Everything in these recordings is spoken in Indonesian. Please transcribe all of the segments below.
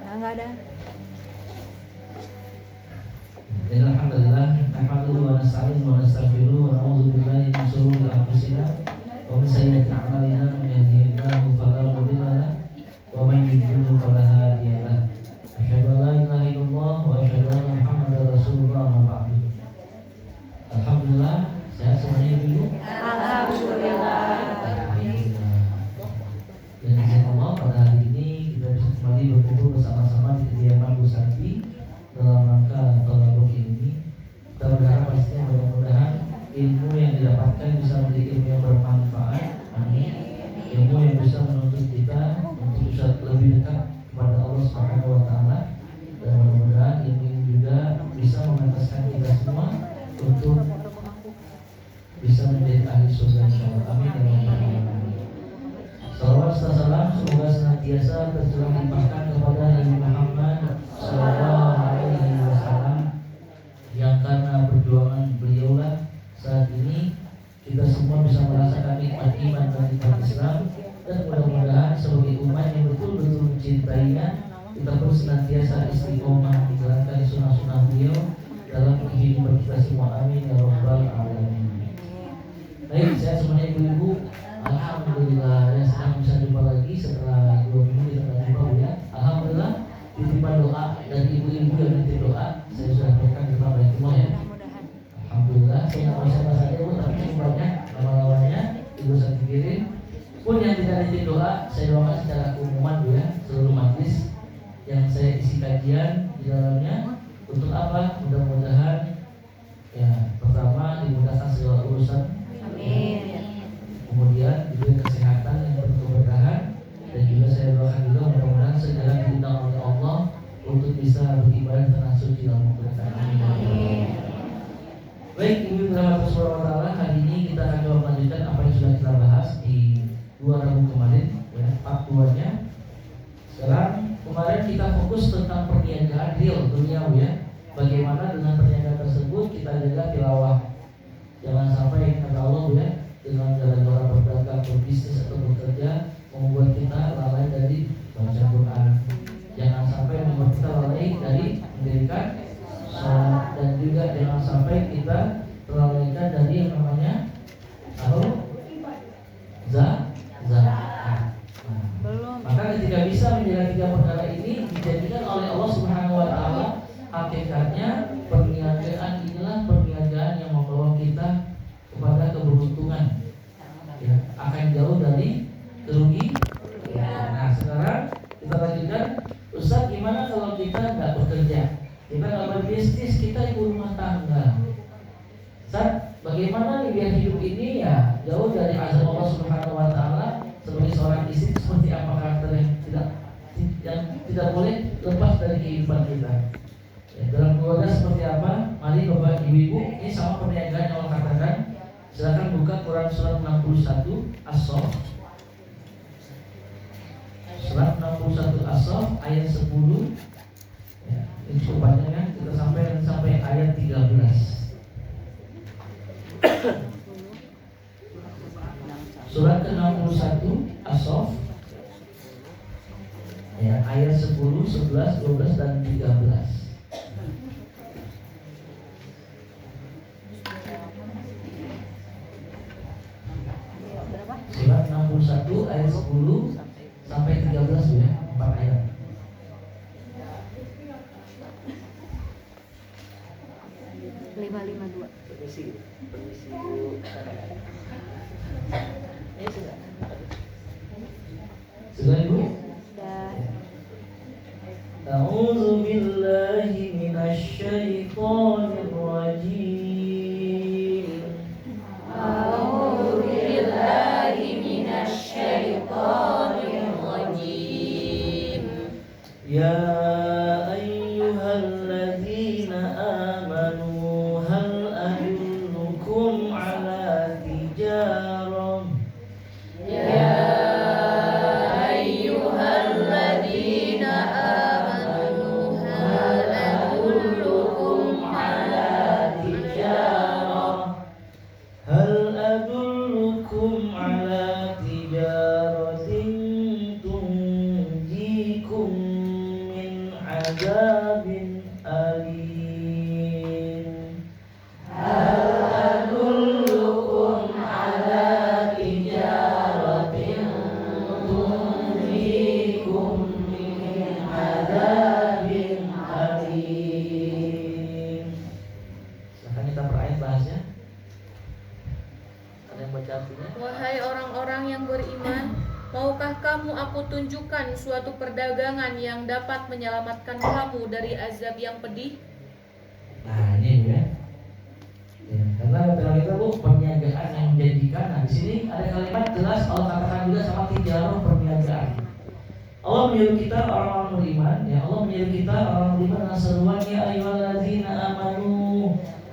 Enggak ada. Alhamdulillah, nahmaduhu wa nasta'inuhu wa nastaghfiruhu wa na'udzu billahi min shururi anfusina wa min sayyiati a'malina man yahdihillahu fala mudilla lahu wa man yudlil fala hadiya lahu. Asyhadu an la ilaha illallah wa asyhadu anna Muhammadar Rasulullah amma ba'du. Alhamdulillah, sehat semuanya dulu. Alhamdulillah. Dan insyaallah pada hari ini kita bisa kembali berkumpul bersama-sama di kediaman Bu Santi dalam rangka tolabuk ini. Kita berharap pastinya mudah-mudahan ilmu yang didapatkan bisa menjadi ilmu yang bermanfaat. Amin. Ilmu yang bisa menuntut kita untuk bisa lebih dekat kepada Allah Subhanahu wa taala, dan mudah-mudahan ilmu ini juga bisa mengantarkan kita semua untuk bisa menjadi ahli surga insyaallah. Amin ya rabbal alamin. Salawat serta salam semoga senantiasa tercurah limpahkan kepada Nabi Muhammad sallallahu alaihi wasallam, yang karena perjuangan beliaulah saat ini kita semua bisa merasakan nikmat iman dan nikmat Islam, dan mudah-mudahan sebagai umat yang betul-betul mencintainya kita pun senantiasa istiqomah menjalankan sunnah-sunnah beliau dalam kehidupan kita semua. Amin ya rabbal alamin. Baik, saya semuanya ibu-ibu, alhamdulillah ya senang bisa jumpa lagi setelah 2 minggu kita nggak jumpa ya. Alhamdulillah titipan doa dari ibu-ibu yang nitip doa saya sudah berikan kepada baik semua ya. Alhamdulillah saya nggak bisa bahasa ibu tapi cukup banyak nama-namanya ibu saya kirim. Pun yang tidak nitip doa saya doakan secara umuman ya seluruh majlis yang saya isi kajian di dalamnya. Untuk apa? Mudah-mudahan ya pertama dimudahkan segala urusan. Amin. Kemudian diberi kesehatan yang penuh keberkahan, dan juga saya doakan juga mudah-mudahan segera diundang oleh Allah untuk bisa beribadah tanah suci dalam keberkahan. Amin. Baik, Ibu Rahmat Subhanahu hari ini kita akan coba melanjutkan apa yang sudah kita bahas di 2 Rabu kemarin, ya, part 2-nya. Sekarang kemarin kita fokus tentang perniagaan real duniawi ya. Bagaimana dengan perniagaan tersebut kita jaga tilawah. Jangan sampai kata Allah ya, dengan gara-gara berdagang, berbisnis atau bekerja membuat kita lalai dari baca Quran. Jangan sampai membuat kita lalai dari mendirikan sholat, dan juga jangan sampai kita terlalaikan dari yang namanya zakat. Maka ketika bisa menjaga 3 perkara ini dijadikan oleh Allah Subhanahu wa taala, hakikatnya perniagaan inilah perniagaan yang membawa kita kepada keberuntungan ya, akan jauh dari kerugian. Nah sekarang kita lanjutkan. Ustaz, gimana kalau kita nggak bekerja, kita nggak berbisnis, kita ibu rumah tangga? Ustaz, bagaimana nih biar hidup ini ya jauh dari azab Allah Subhanahu wa taala? Sebagai seorang istri seperti apa karakter yang tidak boleh lepas dari kehidupan kita ya, dalam keluarga seperti apa? Mari Bapak Ibu-ibu, ini sama perniagaan yang Allah katakan. Silakan buka Quran surat 61 As-Saff. Surat 61 As-Saff ayat 10. Ya, ini cukup panjang ya. Kita sampai ayat 13. Surat ke-61 As-Saff ya, ayat 10, 11, 12 dan 13. Surat 61 ayat 10 sampai 13 ya, 4 ayat. Permisi Bu. Sudah Ibu? A'udzu billahi minasy syaithanir rajim. A'udzu billahi minasy syaithanir rajim. Ya ayyuhalladzina amanu hal adullukum ala tijarah. Ya ayyuhalladzina amanu hal adullukum ala tijarah. Hal adullukum ala tijaratin tunjikum azabin alim. Hal adullukum ala tijaratin tunjikum min azabin alim. Silahkan kita perayat bahasnya. Ada yang baca artinya? Wahai orang-orang yang beriman, maukah kamu aku tunjukkan suatu perdagangan yang dapat menyelamatkan kamu dari azab yang pedih? Nah ini ya, karena dalam kita bu perniagaan yang menjanjikan. Nah di sini ada kalimat jelas Allah katakan juga sama tijarah perniagaan. Allah menyuruh kita orang-orang beriman, ya Allah menyuruh kita orang beriman dengan seruannya ayyuhallazina amanu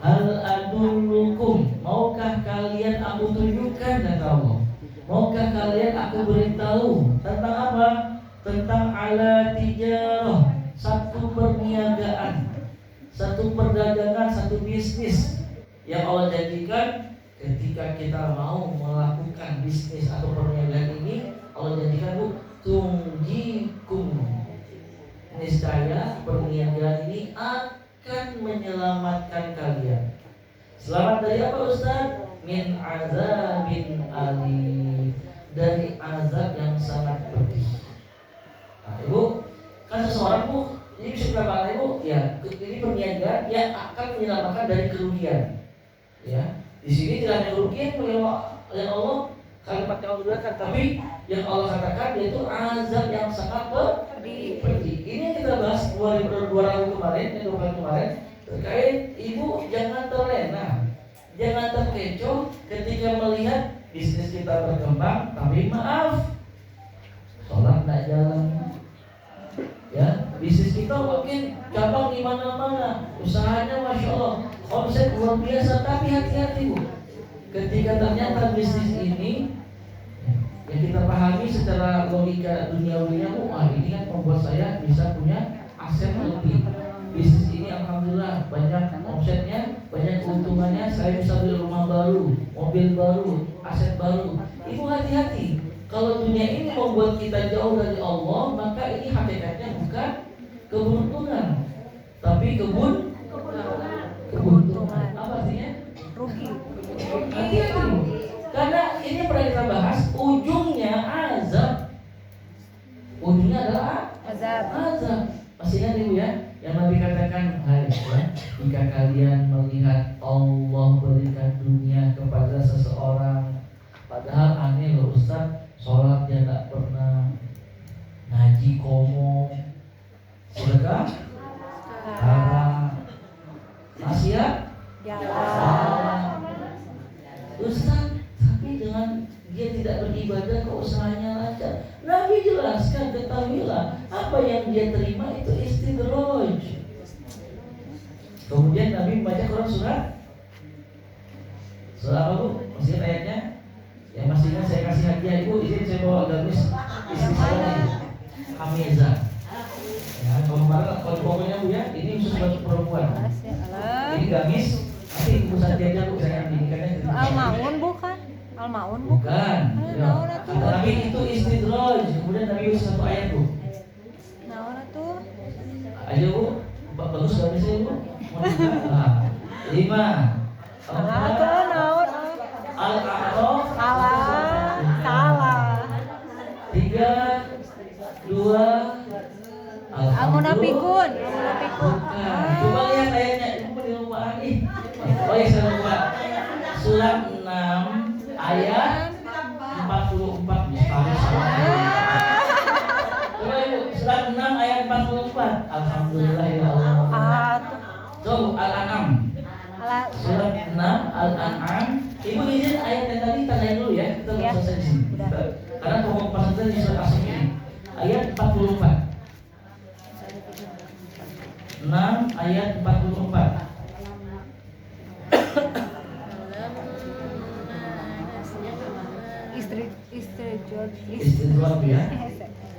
hal adullukum, maukah kalian aku tunjukkan, kata Allah. Maukah kalian aku beritahu tentang apa? Tentang ala tijarah, satu perniagaan, satu perdagangan, satu bisnis yang Allah jadikan ketika kita mau melakukan bisnis atau perniagaan ini. Allah jadikan bu tungjikum, niscaya perniagaan ini akan menyelamatkan kalian. Selamat dari apa Ustaz? Min azabin alim, dari azab yang sangat pedih. Nah, Ibu, kan seseorang Bu, ini bisa berapa Ibu? Ya, ini perniagaan yang akan menyelamatkan dari kerugian. Ya, di sini tidak ada kerugian yang Allah kalimat yang Allah gunakan, tapi yang Allah katakan yaitu azab yang sangat pedih. Ini yang kita bahas 2 kemarin, 2 kali kemarin terkait ibu jangan terlena, jangan terkecoh ketika melihat bisnis kita berkembang, tapi maaf, sholat tidak jalan. Ya, bisnis kita mungkin cabang di mana-mana, usahanya masya Allah, omset luar biasa, tapi hati-hati bu, ketika ternyata bisnis ini yang kita pahami secara logika duniawinya, wah ini kan membuat saya bisa punya aset lebih. Bisnis ini alhamdulillah banyak omsetnya, banyak keuntungannya, saya bisa beli rumah baru, mobil baru, aset baru. Ibu hati-hati, kalau dunia ini membuat kita jauh dari Allah, maka ini hakikatnya bukan keberuntungan, tapi keberuntungan. Apa artinya? Rugi. Hati-hati. Karena ini pernah kita bahas, ujungnya azab. Ujungnya adalah azab. Masih ingat ibu ya, yang Nabi katakan, hai ya, jika kalian melihat Allah berikan dunia kepada seseorang, padahal aneh loh Ustaz, sholat dia tak pernah, ngaji komo, sedekah haram, maksiat jalan. Ustaz, tapi dengan dia tidak beribadah kok usahanya lancar. Nabi jelaskan, ketahuilah apa yang dia terima itu istidraj. Kemudian Nabi membaca Quran surat apa bu? Masih ayatnya? Yang masih ingat saya kasih hadiah ibu, izin saya bawa gamis istri saya ini Hamizah. Ya, kalau pokoknya bu ya, ini khusus buat perempuan. Ini gamis. Nanti ibu saja bu, saya ambilkannya. Al-Maun bukan? Al-Maun bukan? Ya. Tapi itu istidraj. Kemudian Nabi usah satu ayat bu. Naon atuh? Ayo bu, bagus gamisnya bu. Nah, 5. Naon? Al-A'raf. Salah. 3, 2. Al-Munafikun. Coba lihat ayatnya, ibu di rumah ini. Oh ya saya lupa. Surat 6 ayat 44. Misalnya coba ibu, surat 6 ayat 44. Alhamdulillah ya Allah. Coba Al-An'am. Surat 6 Al-An'am. Ibu izin ayat yang tadi tanyain dulu ya. Kita belum selesai di sini. Karena pokok pasal di surat As ini ayat 44. 6 ayat 44. Istidraj ya.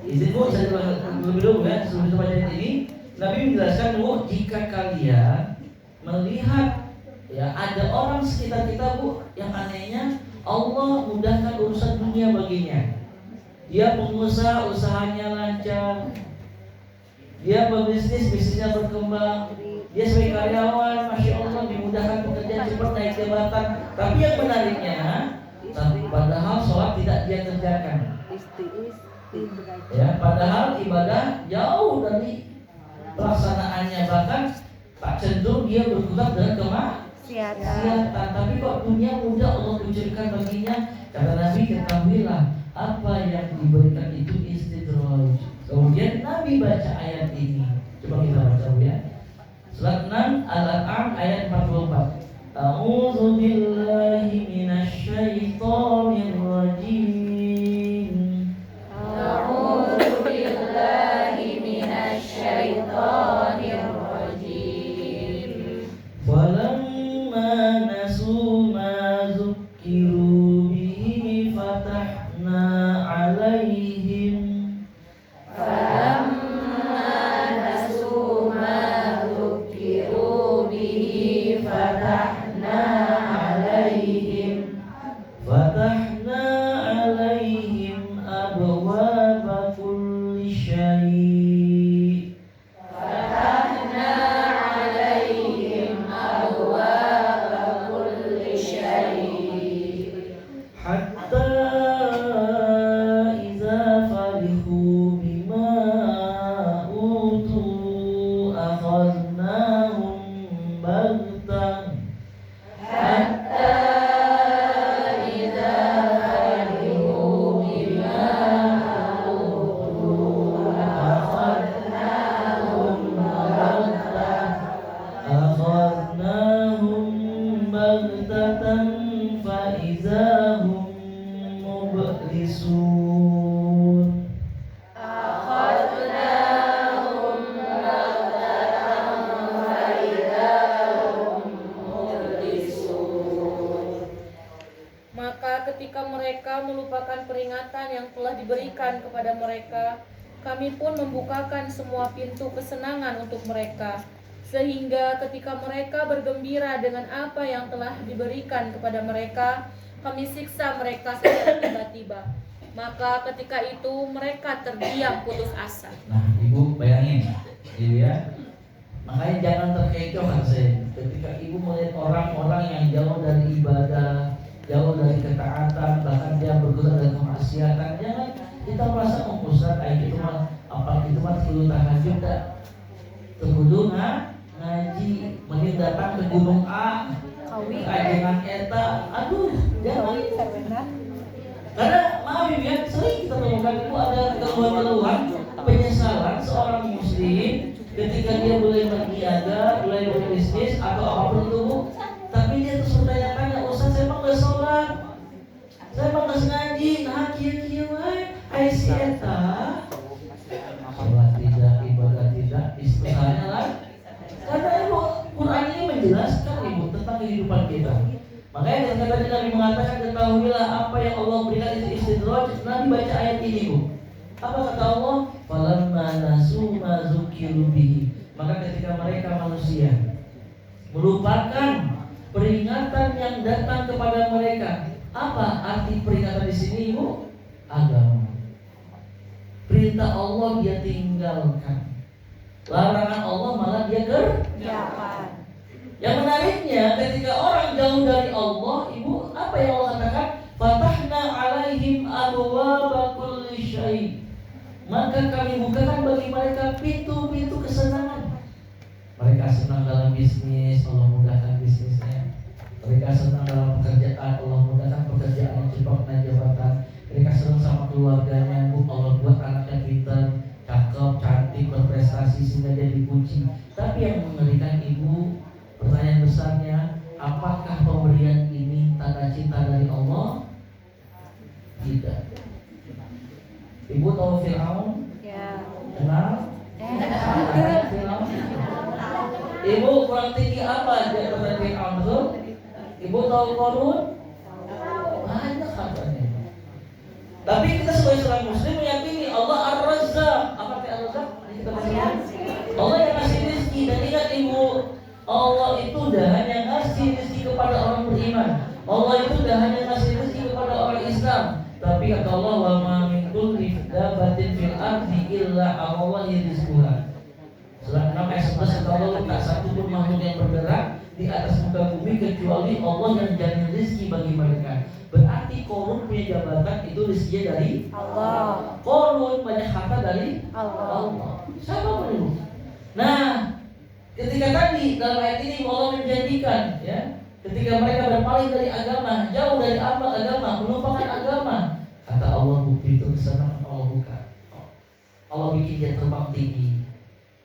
Izin bu, saya lebih dulu ya sebelum kita baca ini. Nabi menjelaskan bu, jika kalian melihat ya ada orang sekitar kita bu yang anehnya Allah mudahkan urusan dunia baginya. Dia pengusaha, usahanya lancar. Dia berbisnis, bisnisnya berkembang. Dia sebagai karyawan, masya Allah dimudahkan pekerjaan cepat naik jabatan. Tapi yang menariknya, padahal sholat tidak dia kerjakan. Ya, padahal ibadah jauh dari pelaksanaannya, bahkan tak cenderung dia berkutat dengan kemaksiatan. Tapi kok dunia mudah Allah kucurkan baginya. Kata Nabi, ketahuilah apa yang diberikan itu istidraj. Kemudian Nabi baca ayat ini. Coba kita baca ya. Surat 6 Al-An'am ayat 44. A'udzu billahi minasy syaithanir rajim. A'udzu billahi minasy syaithanir rajim. Falamma nasu ma zukkiru bihi fatahna 'alaihim abwaaba kulli syai'. Hatta idza farihu bima utu akhadnahum baghtah. Maka ketika mereka melupakan peringatan yang telah diberikan kepada mereka, kami pun membukakan semua pintu kesenangan untuk mereka, sehingga ketika mereka bergembira dengan apa yang telah diberikan kepada mereka, kami siksa mereka secara tiba-tiba. Maka ketika itu mereka terdiam putus asa. Nah, ibu bayangin, ibu ya. Makanya jangan terkecoh kan saya. Ketika ibu melihat orang-orang yang jauh dari ibadah, jauh dari ketaatan, bahkan dia berguna dengan kemaksiatan, jangan kita merasa Ustaz, itu mah apa itu mah perlu tahajud dah. Terkudu ngaji, mending datang ke gunung A, kajian eta, aduh, jangan. Karena maaf ya, sering kita temukan itu ada keluhan-keluhan penyesalan seorang muslim ketika dia mulai beribadah, mulai berbisnis atau apapun itu, tapi dia terus bertanya-tanya, Ustaz saya emang gak sholat, saya emang gak ngaji, nah kia-kia wae, aisi eta sholat tidak, ibadah tidak, istilahnya lah. Karena ibu, Quran ini menjelaskan ibu tentang kehidupan kita. Makanya ketika Nabi mengatakan ketahuilah apa yang Allah berikan itu istidraj, Nabi baca ayat ini bu. Apa kata Allah? Falamma nasu ma zukiru bihi. Maka ketika mereka manusia melupakan peringatan yang datang kepada mereka. Apa arti peringatan di sini ibu? Agama. Perintah Allah dia tinggalkan, larangan Allah malah dia kerjakan. Yang menariknya ketika orang jauh dari Allah, ibu, apa yang Allah katakan? Fatahna alaihim abwaaba kulli syai'. Maka kami bukakan bagi mereka pintu-pintu kesenangan. Mereka senang dalam bisnis, Allah mudahkan bisnisnya. Mereka senang dalam pekerjaan, Allah mudahkan pekerjaan yang cepat naik jabatan. Mereka senang sama keluarganya, Bu, Allah buat anaknya pintar, cakep, cantik, berprestasi sehingga dia dipuji. Tapi yang mengerikan ibu, pertanyaan besarnya, apakah pemberian ini tanda cinta dari Allah? Tidak. Ibu tahu Fir'aun? Ya. Kenal? Fir'aun? Ibu kurang tinggi apa dia kata Fir'aun, betul? Ibu tahu Qarun? Banyak katanya. Tapi kita sebagai seorang muslim meyakini Allah Ar-Razzaq. Apa arti Ar-Razzaq? Allah yang ngasih rezeki. Dan ingat ibu, Allah itu dah hanya ngasih rezeki kepada orang beriman. Allah itu dah hanya ngasih rezeki kepada orang Islam. Tapi kata Allah, wa ma min kulli dabbatin fil ardi illa Allahi rizquha. Allah tak satu pun makhluk yang bergerak di atas muka bumi kecuali Allah yang jamin rezeki bagi mereka. Berarti Korun punya jabatan itu rezekinya dari Allah. Korun banyak harta dari Allah. Siapa pun itu. Nah, ketika tadi dalam ayat ini Allah menjanjikan, ya, ketika mereka berpaling dari agama, jauh dari amal agama, melupakan agama, kata Allah, bukti itu kesenangan Allah buka. Allah bikin dia terbang tinggi.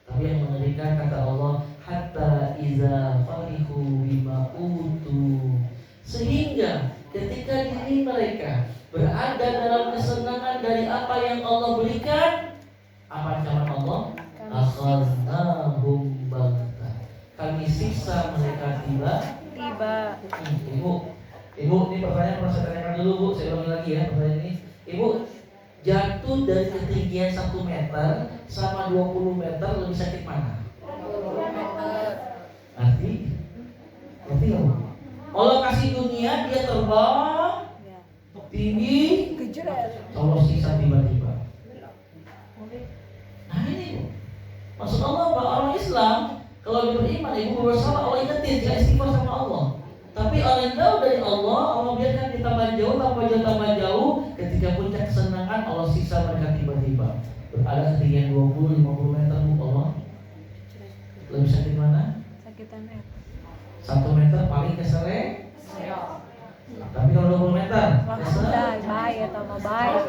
Tapi yang mengerikan kata Allah, hatta iza farihu bima utu, sehingga ketika diri mereka berada dalam kesenangan dari apa yang Allah berikan, apa ancaman Allah? Akhadnahum baghtah, kami siksa mereka tiba-tiba. Ibu, ini pertanyaan pernah saya tanyakan dulu, Bu. Saya ulangi lagi ya pertanyaan ini. Ibu, jatuh dari ketinggian 1 meter sama 20 meter lebih sakit mana? 20 meter. Ngerti nggak, Bu? Allah kasih dunia, dia terbang tinggi, Allah siksa tiba-tiba. Nah ini, Bu, maksud Allah bahwa orang Islam kalau dia beriman, ibu bersama Allah ingetin, dia istighfar sama Allah. Tapi orang yang jauh dari Allah, Allah biarkan kita tambah jauh. Ketika puncak kesenangan, Allah siksa mereka tiba-tiba. Berada ketinggian 20-50 meter, Bu, Allah lebih sakit mana? Sakitan 1 meter paling keseret. Tapi kalau 20 meter udah baik atau mau baik.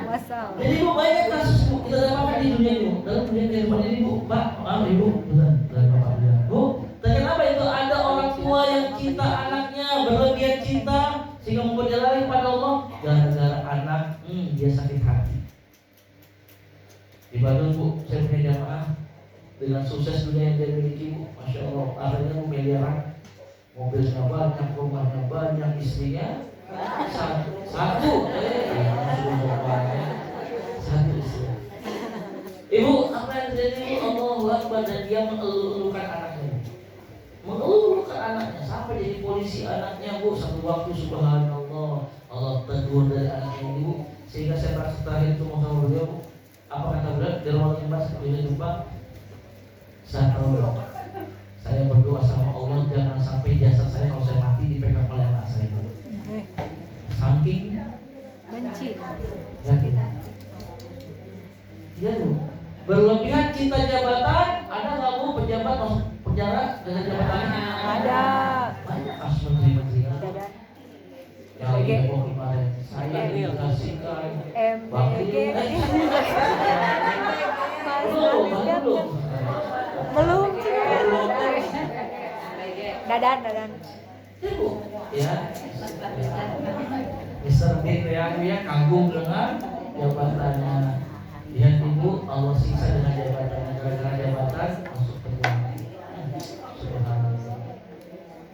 Wassalam. Jadi Bu, banyak kasus Bu kita dapatkan di dunia ini, Bu. Dalam dunia kehidupan ini, Bu. Pak, maaf Ibu, benar dari Bapak bilang, Bu, kenapa itu ada orang tua yang cinta anaknya, berlebihan cinta sehingga membuat dia lari kepada Allah gara-gara anak dia sakit hati. Di Bandung, Bu, saya punya jamaah dengan sukses dunia yang dia miliki, Bu. Masya Allah, akhirnya Bu miliaran, mobilnya banyak, rumahnya banyak, istrinya satu istri. Ibu, apa yang terjadi? Allahu Akbar, dan dia mengeluh-elukan anaknya, sampai jadi polisi anaknya, Bu. Satu waktu subhanallah Allah tegur dari anaknya, Ibu, sehingga saya terakhir itu mau sama beliau, Bu. Apa kata beliau? Di ruang limbah sebelumnya jumpa, saya berdoa sama Allah jangan sampai jasad saya kalau saya mati dipegang oleh anak saya. Saking benci. yakin. Iya, Bu. Berlebihan cinta jabatan, ada nggak, Bu, pejabat masuk penjara dengan jabatannya? Ada. Banyak kasus menteri-menteri kan. Yang lagi heboh kemarin, saya dikasihkan MBG. Belum sih. Dadan. Ya, Bu. Ya. Mr. B ya kagum dengan jabatannya. Lihat Ibu, Allah siksa dengan jabatannya, gara-gara jabatan masuk penjara. Subhanallah.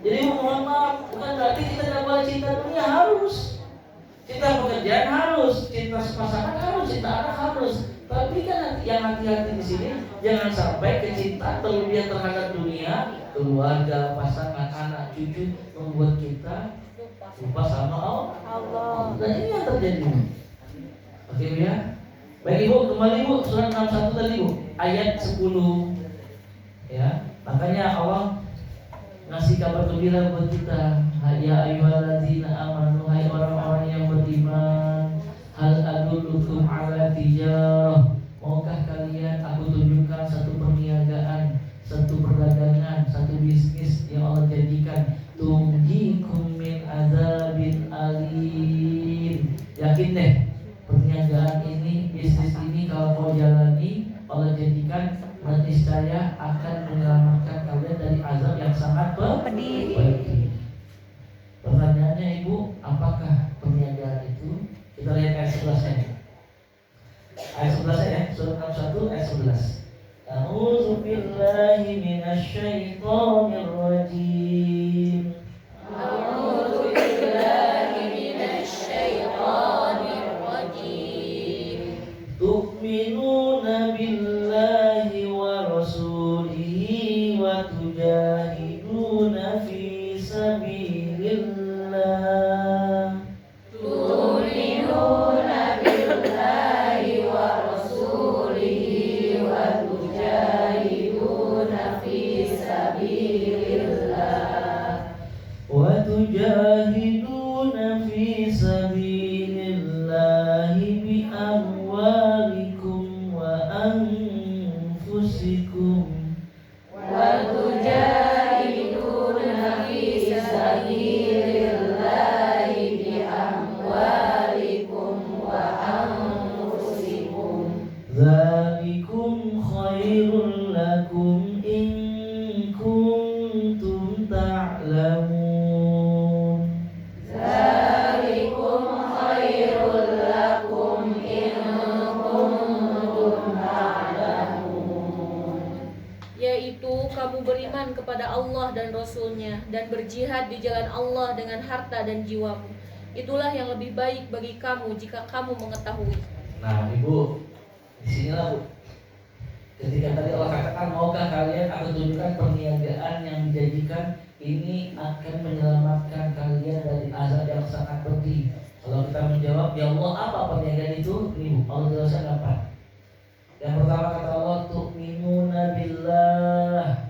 Jadi mohon maaf, bukan berarti kita tidak boleh cinta dunia, harus. Cinta pekerjaan harus, cinta pasangan harus, cinta anak harus. Tapi kan yang hati-hati di sini jangan sampai kecintaan terlebih terhadap dunia, keluarga, pasangan, anak, cucu membuat kita lupa sama Allah. Dan ini yang terjadi. Oke, Bu, ya. Baik Ibu, kembali Bu, surat 61 tadi, Bu, ayat 10. Ya, makanya Allah ngasih kabar gembira buat kita. Ya ayyuhalladzina amanu, hai orang-orang yang beriman, hal adullukum ala tijarah, maukah kalian aku tunjukkan satu perniagaan, satu perdagangan, satu bisnis yang Allah janjikan, tunjikum min azabin alim. Yakin deh, perniagaan ini, bisnis ini kalau mau jalani, Allah janjikan niscaya akan menyelamatkan kalian dari azab yang sangat pedih. Pertanyaannya, Ibu, apakah perniagaan itu? Kita lihat ayat 11-nya. Ayat 11 ya, surat 61 ayat 11. A'udzu billahi minasyaitonir rajim. A'udzu billahi minasyaitonir rajim. Tu'minuna billahi wa rasulihi wa tujahiduna fi sabilillah. Tu'minuna billahi wa rasulihi wa tujahiduna أنفسكم وتجاهدون في سبيل الله بأموالكم وأنفسكم ذلكم خير لكم إن كنتم تعلمون ذلكم خير لكم إن كنتم تعلمون yaitu kamu beriman kepada Allah dan Rasul-Nya dan berjihad di jalan Allah dengan harta dan jiwamu. Itulah yang lebih baik bagi kamu jika kamu mengetahui. Nah, Ibu, disinilah Bu. Ketika tadi Allah katakan, maukah kalian aku tunjukkan perniagaan yang menjanjikan ini akan menyelamatkan kalian dari azab yang sangat pedih. Kalau kita menjawab, ya Allah, apa perniagaan itu? Ini Bu, Allah jelaskan apa? Yang pertama kata Allah, tu'minuna billah,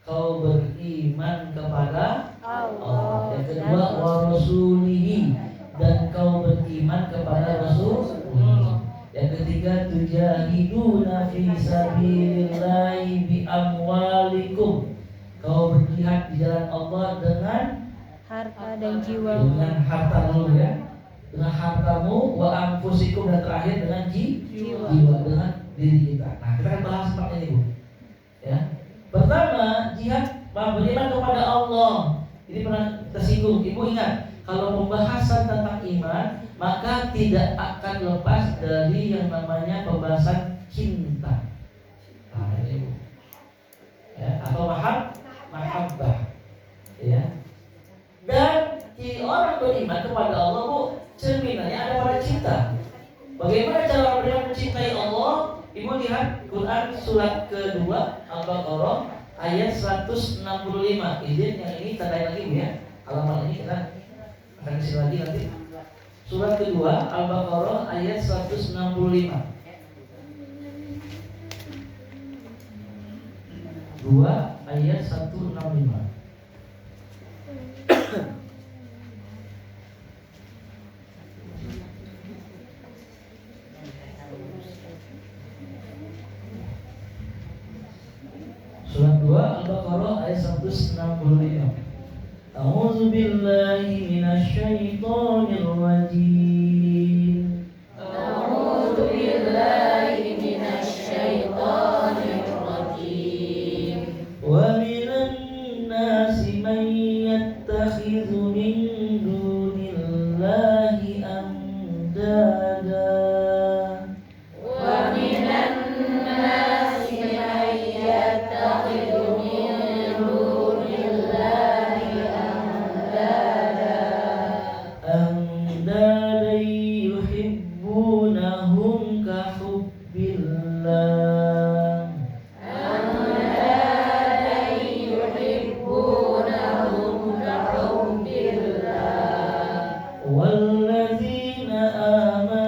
kau beriman kepada Allah. Yang kedua, wa rasulihi, dan kau beriman kepada Rasul. Yang ketiga, tujahiduna fi sabilillahi bi amwalikum, kau berjihad di jalan Allah dengan harta dan jiwa. dengan harta dulu ya, dengan hartamu, wa anfusikum, dan terakhir dengan jiwa, dengan diri kita. Nah, kita akan bahas seperti ini Bu. Ya. Pertama, jihad beriman kepada Allah. Ini pernah tersinggung. Ibu ingat, kalau pembahasan tentang iman, maka tidak akan lepas dari yang namanya pembahasan cinta. Nah, ini Bu. Ya, atau mahabbah. Ya. Dan ciri orang beriman kepada Allah Bu, cerminannya ada pada cinta. Bagaimana cara beriman mencintai Allah? Ibu lihat Quran surat kedua Al-Baqarah ayat 165. Izin yang ini tandai lagi Bu ya. Halaman ini kita akan isi lagi nanti. Surat kedua Al-Baqarah ayat 165. 2 ayat 165. Surat 2 Al-Baqarah ayat 165. A'udzu billahi minasyaitonir rajim. A'udzu billahi minasyaitonir rajim. Wa minan nasi man yattakhidhu min dunillahi andada. Wa minan nasi man yattakhidhu min dunillahi andada yuhibbunahum ka hubbillah. والذين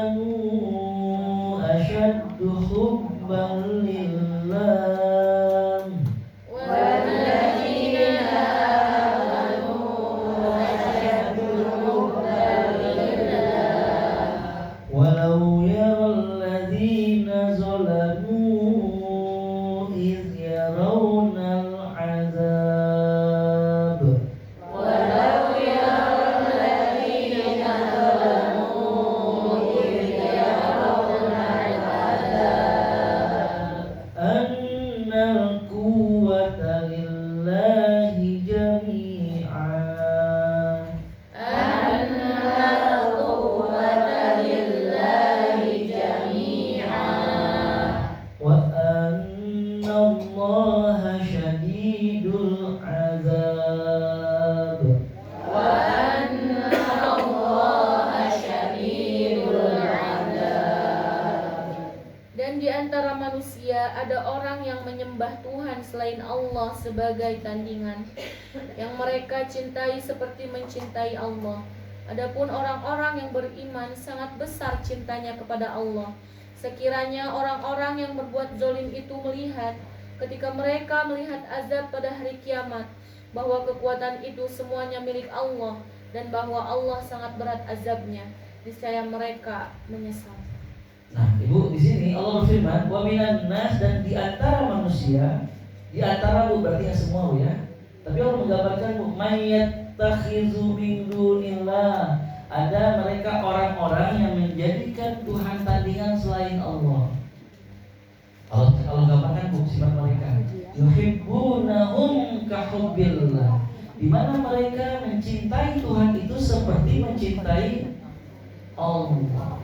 آمنوا أشد حبا لله والذين آمنوا أشد حبا لله ولو يرى الذين ظلموا إذ يرون العذاب ولو يرى الذين ظلموا إذ يرون العذاب أن القوة لله جميعا أن القوة لله جميعا وأن الله شديد العذاب. وأن الله شديد العذاب. Dan di antara manusia ada orang yang menyembah Tuhan selain Allah sebagai tandingan, yang mereka cintai seperti mencintai Allah. Adapun orang-orang yang beriman sangat besar cintanya kepada Allah. Sekiranya orang-orang yang berbuat zalim itu melihat, ketika mereka melihat azab pada hari kiamat, bahwa kekuatan itu semuanya milik Allah dan bahwa Allah sangat berat azabnya, niscaya mereka menyesal. Nah, Ibu, di sini Allah berfirman, wa minan nas, dan di antara manusia manusia di antara Bu, berarti nggak semua Bu ya. Tapi Allah menggambarkan Bu, mayyattakhizu min dunillah. Ada mereka orang-orang yang menjadikan Tuhan tandingan selain Allah. Allah gambarkan Bu sifat mereka. Yuhibbunahum kahubbillah. Di mana mereka mencintai Tuhan itu seperti mencintai Allah.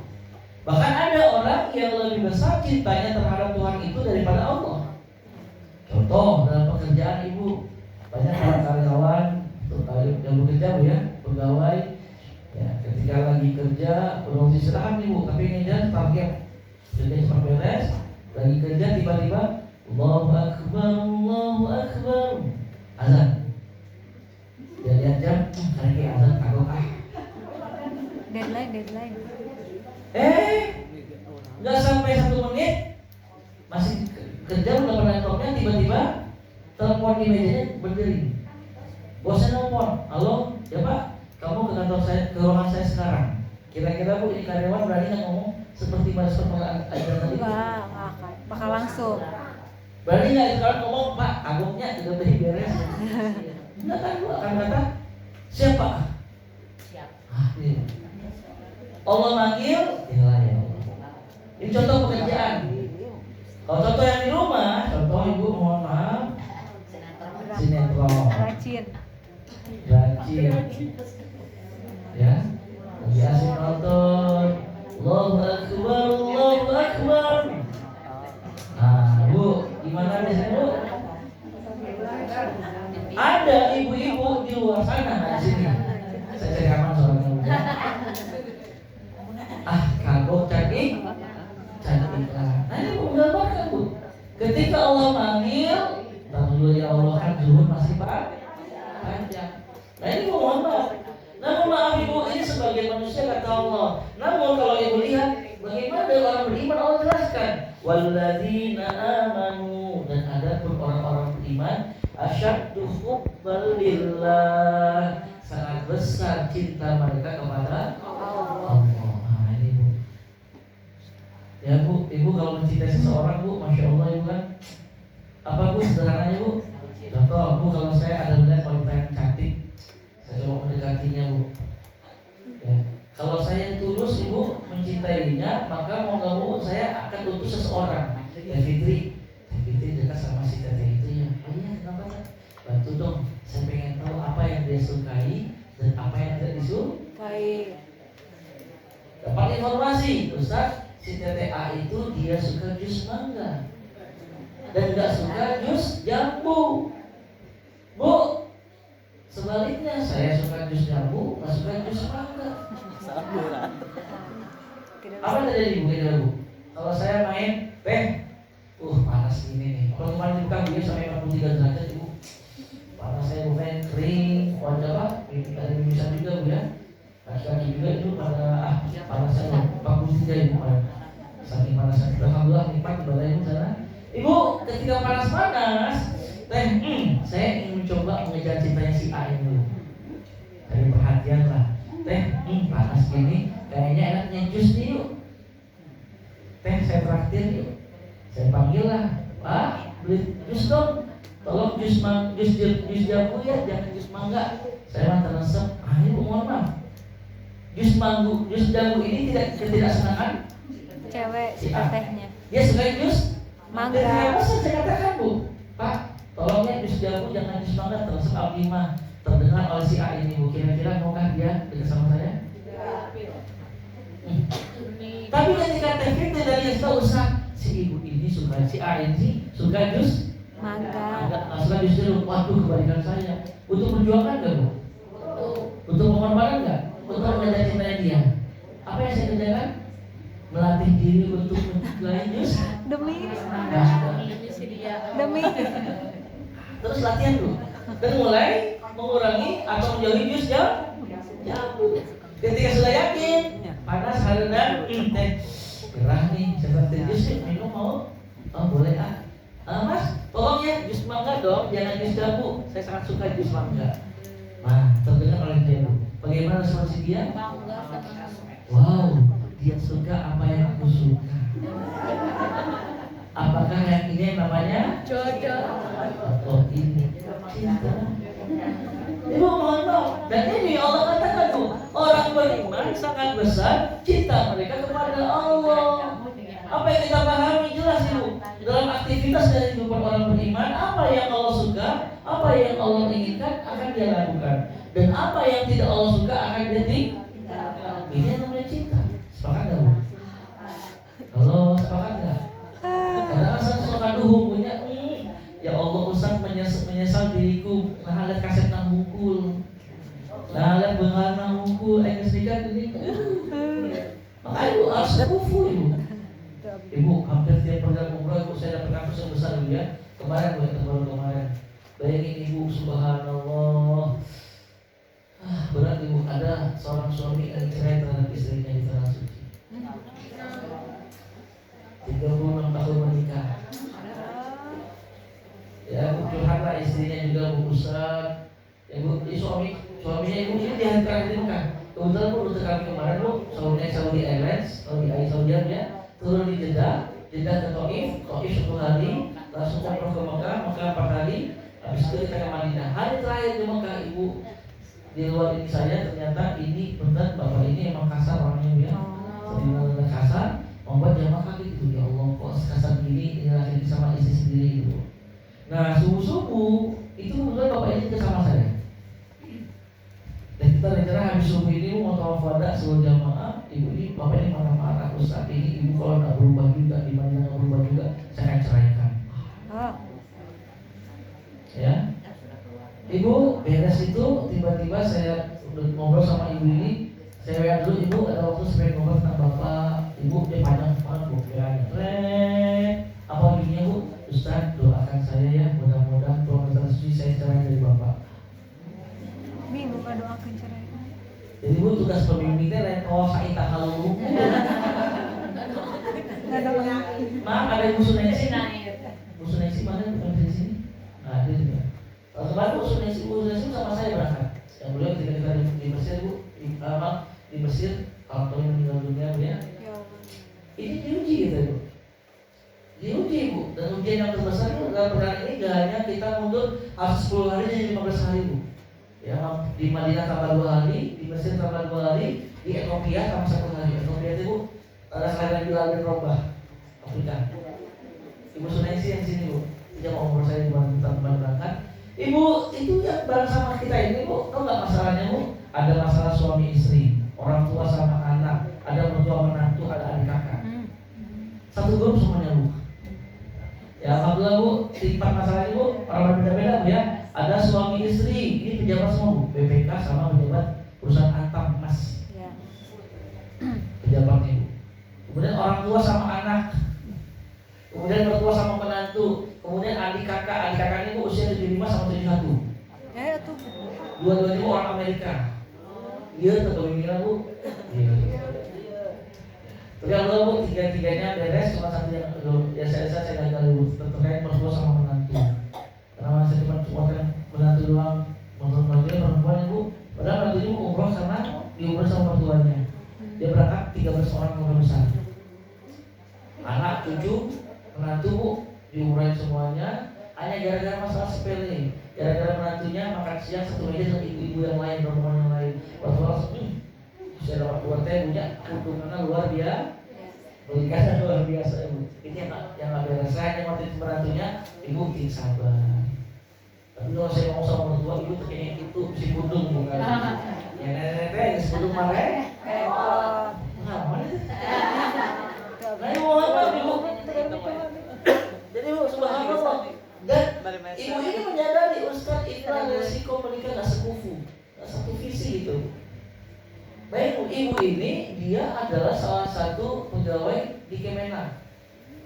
Bahkan ada orang yang lebih besar cintanya terhadap Tuhan itu daripada Allah. Contoh dalam pekerjaan Ibu, banyak para karyawan yang bekerja Bu ya, pegawai ya, ketika lagi kerja belum istirahat Ibu, tapi ngejar target kerja cepat beres, lagi kerja tiba-tiba Allahu Akbar, azan. Dia lihat jam, karena kayak azan kagok Deadline. Nggak sampai 1 menit masih kerja udah pada laptopnya, tiba-tiba telepon di mejanya berdiri. Bosnya nelpon, halo, ya Pak, kamu ke kantor saya, ke ruangan saya sekarang. Kira-kira Bu, ini karyawan berani nggak ngomong seperti bahasa pengelolaan ajaran tadi? Enggak, bakal langsung. Berani nggak sekarang ngomong, Pak, agungnya udah beres. Enggak kan Bu, akan kata siapa? Siap. Iya. Allah manggil, ya Allah. Ini contoh pekerjaan. Kalau contoh yang di rumah, contoh Ibu mohon maaf, sinetron, Rajin. ya, lagi asik nonton, Allahu Akbar. Nah, Bu, gimana biasanya Bu? Ada ibu-ibu di luar sana di sini. Saya cari aman soalnya. Kagok cantik lah. Nah ini menggambarkan Bu, ketika Allah manggil, dulu ya Allah kan zuhur masih panjang. Nah ini mohon maaf. Namun maaf Ibu, ini sebagai manusia kata Allah. Namun kalau Ibu lihat bagaimana dari orang beriman, Allah jelaskan walladzina amanu, dan ada pun orang-orang beriman asyaddu hubban lillah, sangat besar cinta mereka kepada Allah. Ya Bu, Ibu kalau mencintai seseorang Bu, Masya Allah Ibu kan, apa Bu sederhananya Bu? Contoh Bu, kalau saya ada melihat wanita yang cantik, saya coba mendekatinya Bu ya. Kalau saya tulus Ibu mencintainya, maka mau gak mau saya akan utus seseorang. Ya Fitri dekat sama si teteh itu ya. Oh iya, kenapa? Bantu dong, saya pengen tahu apa yang dia sukai dan apa yang tidak disukai. Dapat informasi, Ustaz, si teteh A itu dia suka jus mangga dan gak suka jus jambu. Bu, sebaliknya saya suka jus jambu, gak suka jus mangga. Apa yang terjadi Bu? Kalau saya main teh, panas ini nih. Kalau kemarin dibuka dia sampai 43 derajat Ibu. Panas saya bukan kering, wajah Pak, ini ada bisa juga Bu ya. Kaki juga itu pada panas saya 43 Ibu. Saking panasnya, alhamdulillah nikmat ibadah Ibu sana. Ibu ketika panas-panas, saya ingin mencoba mengejar cintanya si A ini dulu. Dari perhatian lah, panas gini, kayaknya enaknya jus nih yuk. Saya traktir yuk. Saya panggil lah, Pak, beli jus dong. Tolong jus jambu ya, jangan jus mangga. Saya mah teresep. Ibu mohon maaf. Jus jambu ini tidak ketidaksenangan Cewek si tetehnya. Dia suka jus Mangga. Kenapa saya katakan Bu, Pak, tolong ya jus jambu jangan jus mangga, teresep Alima. Terdengar oleh si A ini Bu, kira-kira maukah dia dekat sama saya? Tapi ketika Tevin tidak dia tahu si ibu ini suka, si A ini suka jus Mangga. Nggak suka jus jeruk. Waduh, kebalikan saya. Untuk perjuangan nggak Bu? Untuk mengorbankan nggak? Untuk mengejar cintanya dia. Apa yang saya kerjakan? Melatih diri untuk mencari jus Demi. Terus latihan dulu dan mulai mengurangi atau menjauhi jus jambu. Ketika sudah yakin panas karena gerah nih, seperti jus minum mau? Oh boleh Mas, tolong ya jus mangga dong, jangan jus jambu. Saya sangat suka jus mangga. Nah, terdengar oleh dia Bu. Bagaimana responsif dia? Wow, dia suka apa yang aku suka. Apakah yang ini namanya Jodoh. Dan ini Allah katakan tuh, orang beriman sangat besar cinta mereka kepada Allah. Apa yang kita pahami jelas itu dalam aktivitas dari kehidupan orang beriman, apa yang Allah suka, apa yang Allah inginkan akan dia lakukan, dan apa yang tidak Allah suka akan dia tinggalkan. Ini yang namanya cinta. Sepakat nggak Bu? Kalau sepakat nggak? Karena asal suka duhung punya, ya Allah Ustaz menyesal diriku, nah lihat kaset nang bungkul, nah lihat bengal nang bungkul, ayo sedikit ini. Makanya Ibu harus kufu Ibu hampir tiap program umroh Ibu saya dapat kasus yang besar Ibu ya. Kemarin baru kemarin. Bayangin Ibu, subhanallah. Berat Ibu, ada seorang suami yang cerai terhadap istrinya di tanah suci. 36 tahun menikah. Ya, curhatlah istrinya juga Bu Ustaz. Ya Bu, suaminya Ibu ini dihantarkan di Mekah. Kebetulan Bu, untuk kami kemarin Bu, Saudi Airlines, Saudi ya. Turun di Jeddah ke Taif 10 hari, langsung umroh ke Mekah 4 hari, habis itu kita ke Madinah. Hari terakhir di Mekah Ibu, di luar ini saya ternyata ini benar Bapak ini emang kasar orangnya ya, benar kasar, membuat dia makan gitu. Ya Allah kok kasar gini, ini lagi sama istri sendiri gitu. Nah subuh itu kebetulan Bapak ini juga sama saya. Dan kita rencana habis subuh ini mau tawafadah seluruh jamaah. Ibu ini, Bapak ini marah-marah, Ustaz ini Ibu kalau nggak berubah juga, di mana nggak berubah juga, saya akan ceraikan. Ya, Ibu beres itu tiba-tiba saya ngobrol sama Ibu ini, saya WA dulu Ibu, ada waktu saya ngobrol tentang Bapak. Ibu dia panjang banget Bu, apa bunyinya Bu? Ustaz doakan saya ya, mudah-mudahan Tuhan suci saya cerai dari Bapak. Minggu kan doakan cerai. Jadi Bu tugas pemimpinnya lain kawas kita kalau maaf ada musuh Nancy. Musuh Nancy mana bukan di sini? Nah itu juga. Kemarin musuh Nancy sama saya berangkat. Yang beliau ketika kita di Mesir Bu, di Mesir kalau yang meninggal dunia Bu ya. Ini diuji gitu Bu. Diuji Bu. Dan ujian yang terbesar itu dalam perjalanan ini gak hanya kita mundur harus 10 hari jadi 15 hari Bu. Ya, di Madinah tambah 2 hari, di Mesir tambah 2 hari, di Ethiopia tambah 1 hari. Ethiopia itu ada kelahiran Bilal bin Rabah, Afrika. Ibu Sunaisi yang sini Bu, dia mau umur saya di tempat berangkat. Ibu itu yang bareng sama kita ini Bu, tahu nggak masalahnya Bu? Ada masalah suami istri, orang tua sama anak, ada mertua menantu, ada adik kakak. Satu grup semuanya Bu. Ya alhamdulillah Bu, tingkat masalahnya Bu, orang berbeda-beda Bu ya. Ada suami istri, ini pejabat semua Bu, BPK sama pejabat perusahaan Antam Mas. Ya. Pejabatnya Bu. Kemudian orang tua sama anak. Kemudian mertua sama menantu. Kemudian adik kakaknya Bu usia 75 sama 71. Ya tuh. Dua-duanya Bu orang Amerika. Dia kepemimpinan Bu. Iya. Tapi alhamdulillah Bu, tiga-tiganya beres, cuma satu yang saya gagal Bu, terkait mertua sama menantu. Karena saya cuma menantu doang, menantunya perempuan Bu. Padahal menantunya mau umroh karena diumroh sama mertuanya. Dia berangkat 13 orang keluarga besar. Anak, cucu, menantu Bu, diumrohin semuanya. Hanya gara-gara masalah sepele. Gara-gara menantunya makan siang satu meja dengan ibu-ibu yang lain, rombongan yang lain. Waktu langsung, saya dapat buat teh punya keuntungannya luar biasa. Berikannya luar biasa Bu. Ini yang nggak beres. Saya hanya waktu itu menantunya, Ibu bikin sabar. Tapi kalau saya ngomong sama mertua Ibu terkayaknya itu si budung bukan. Ya nenek si budung marah. Nah mana itu? Nah Ibu apa Ibu? Jadi Bu subhanallah. Dan Ibu ini menyadari Ustaz inilah resiko menikah nggak sekufu, nggak satu visi gitu. Baik Bu, Ibu ini dia adalah salah satu pegawai di Kemenang.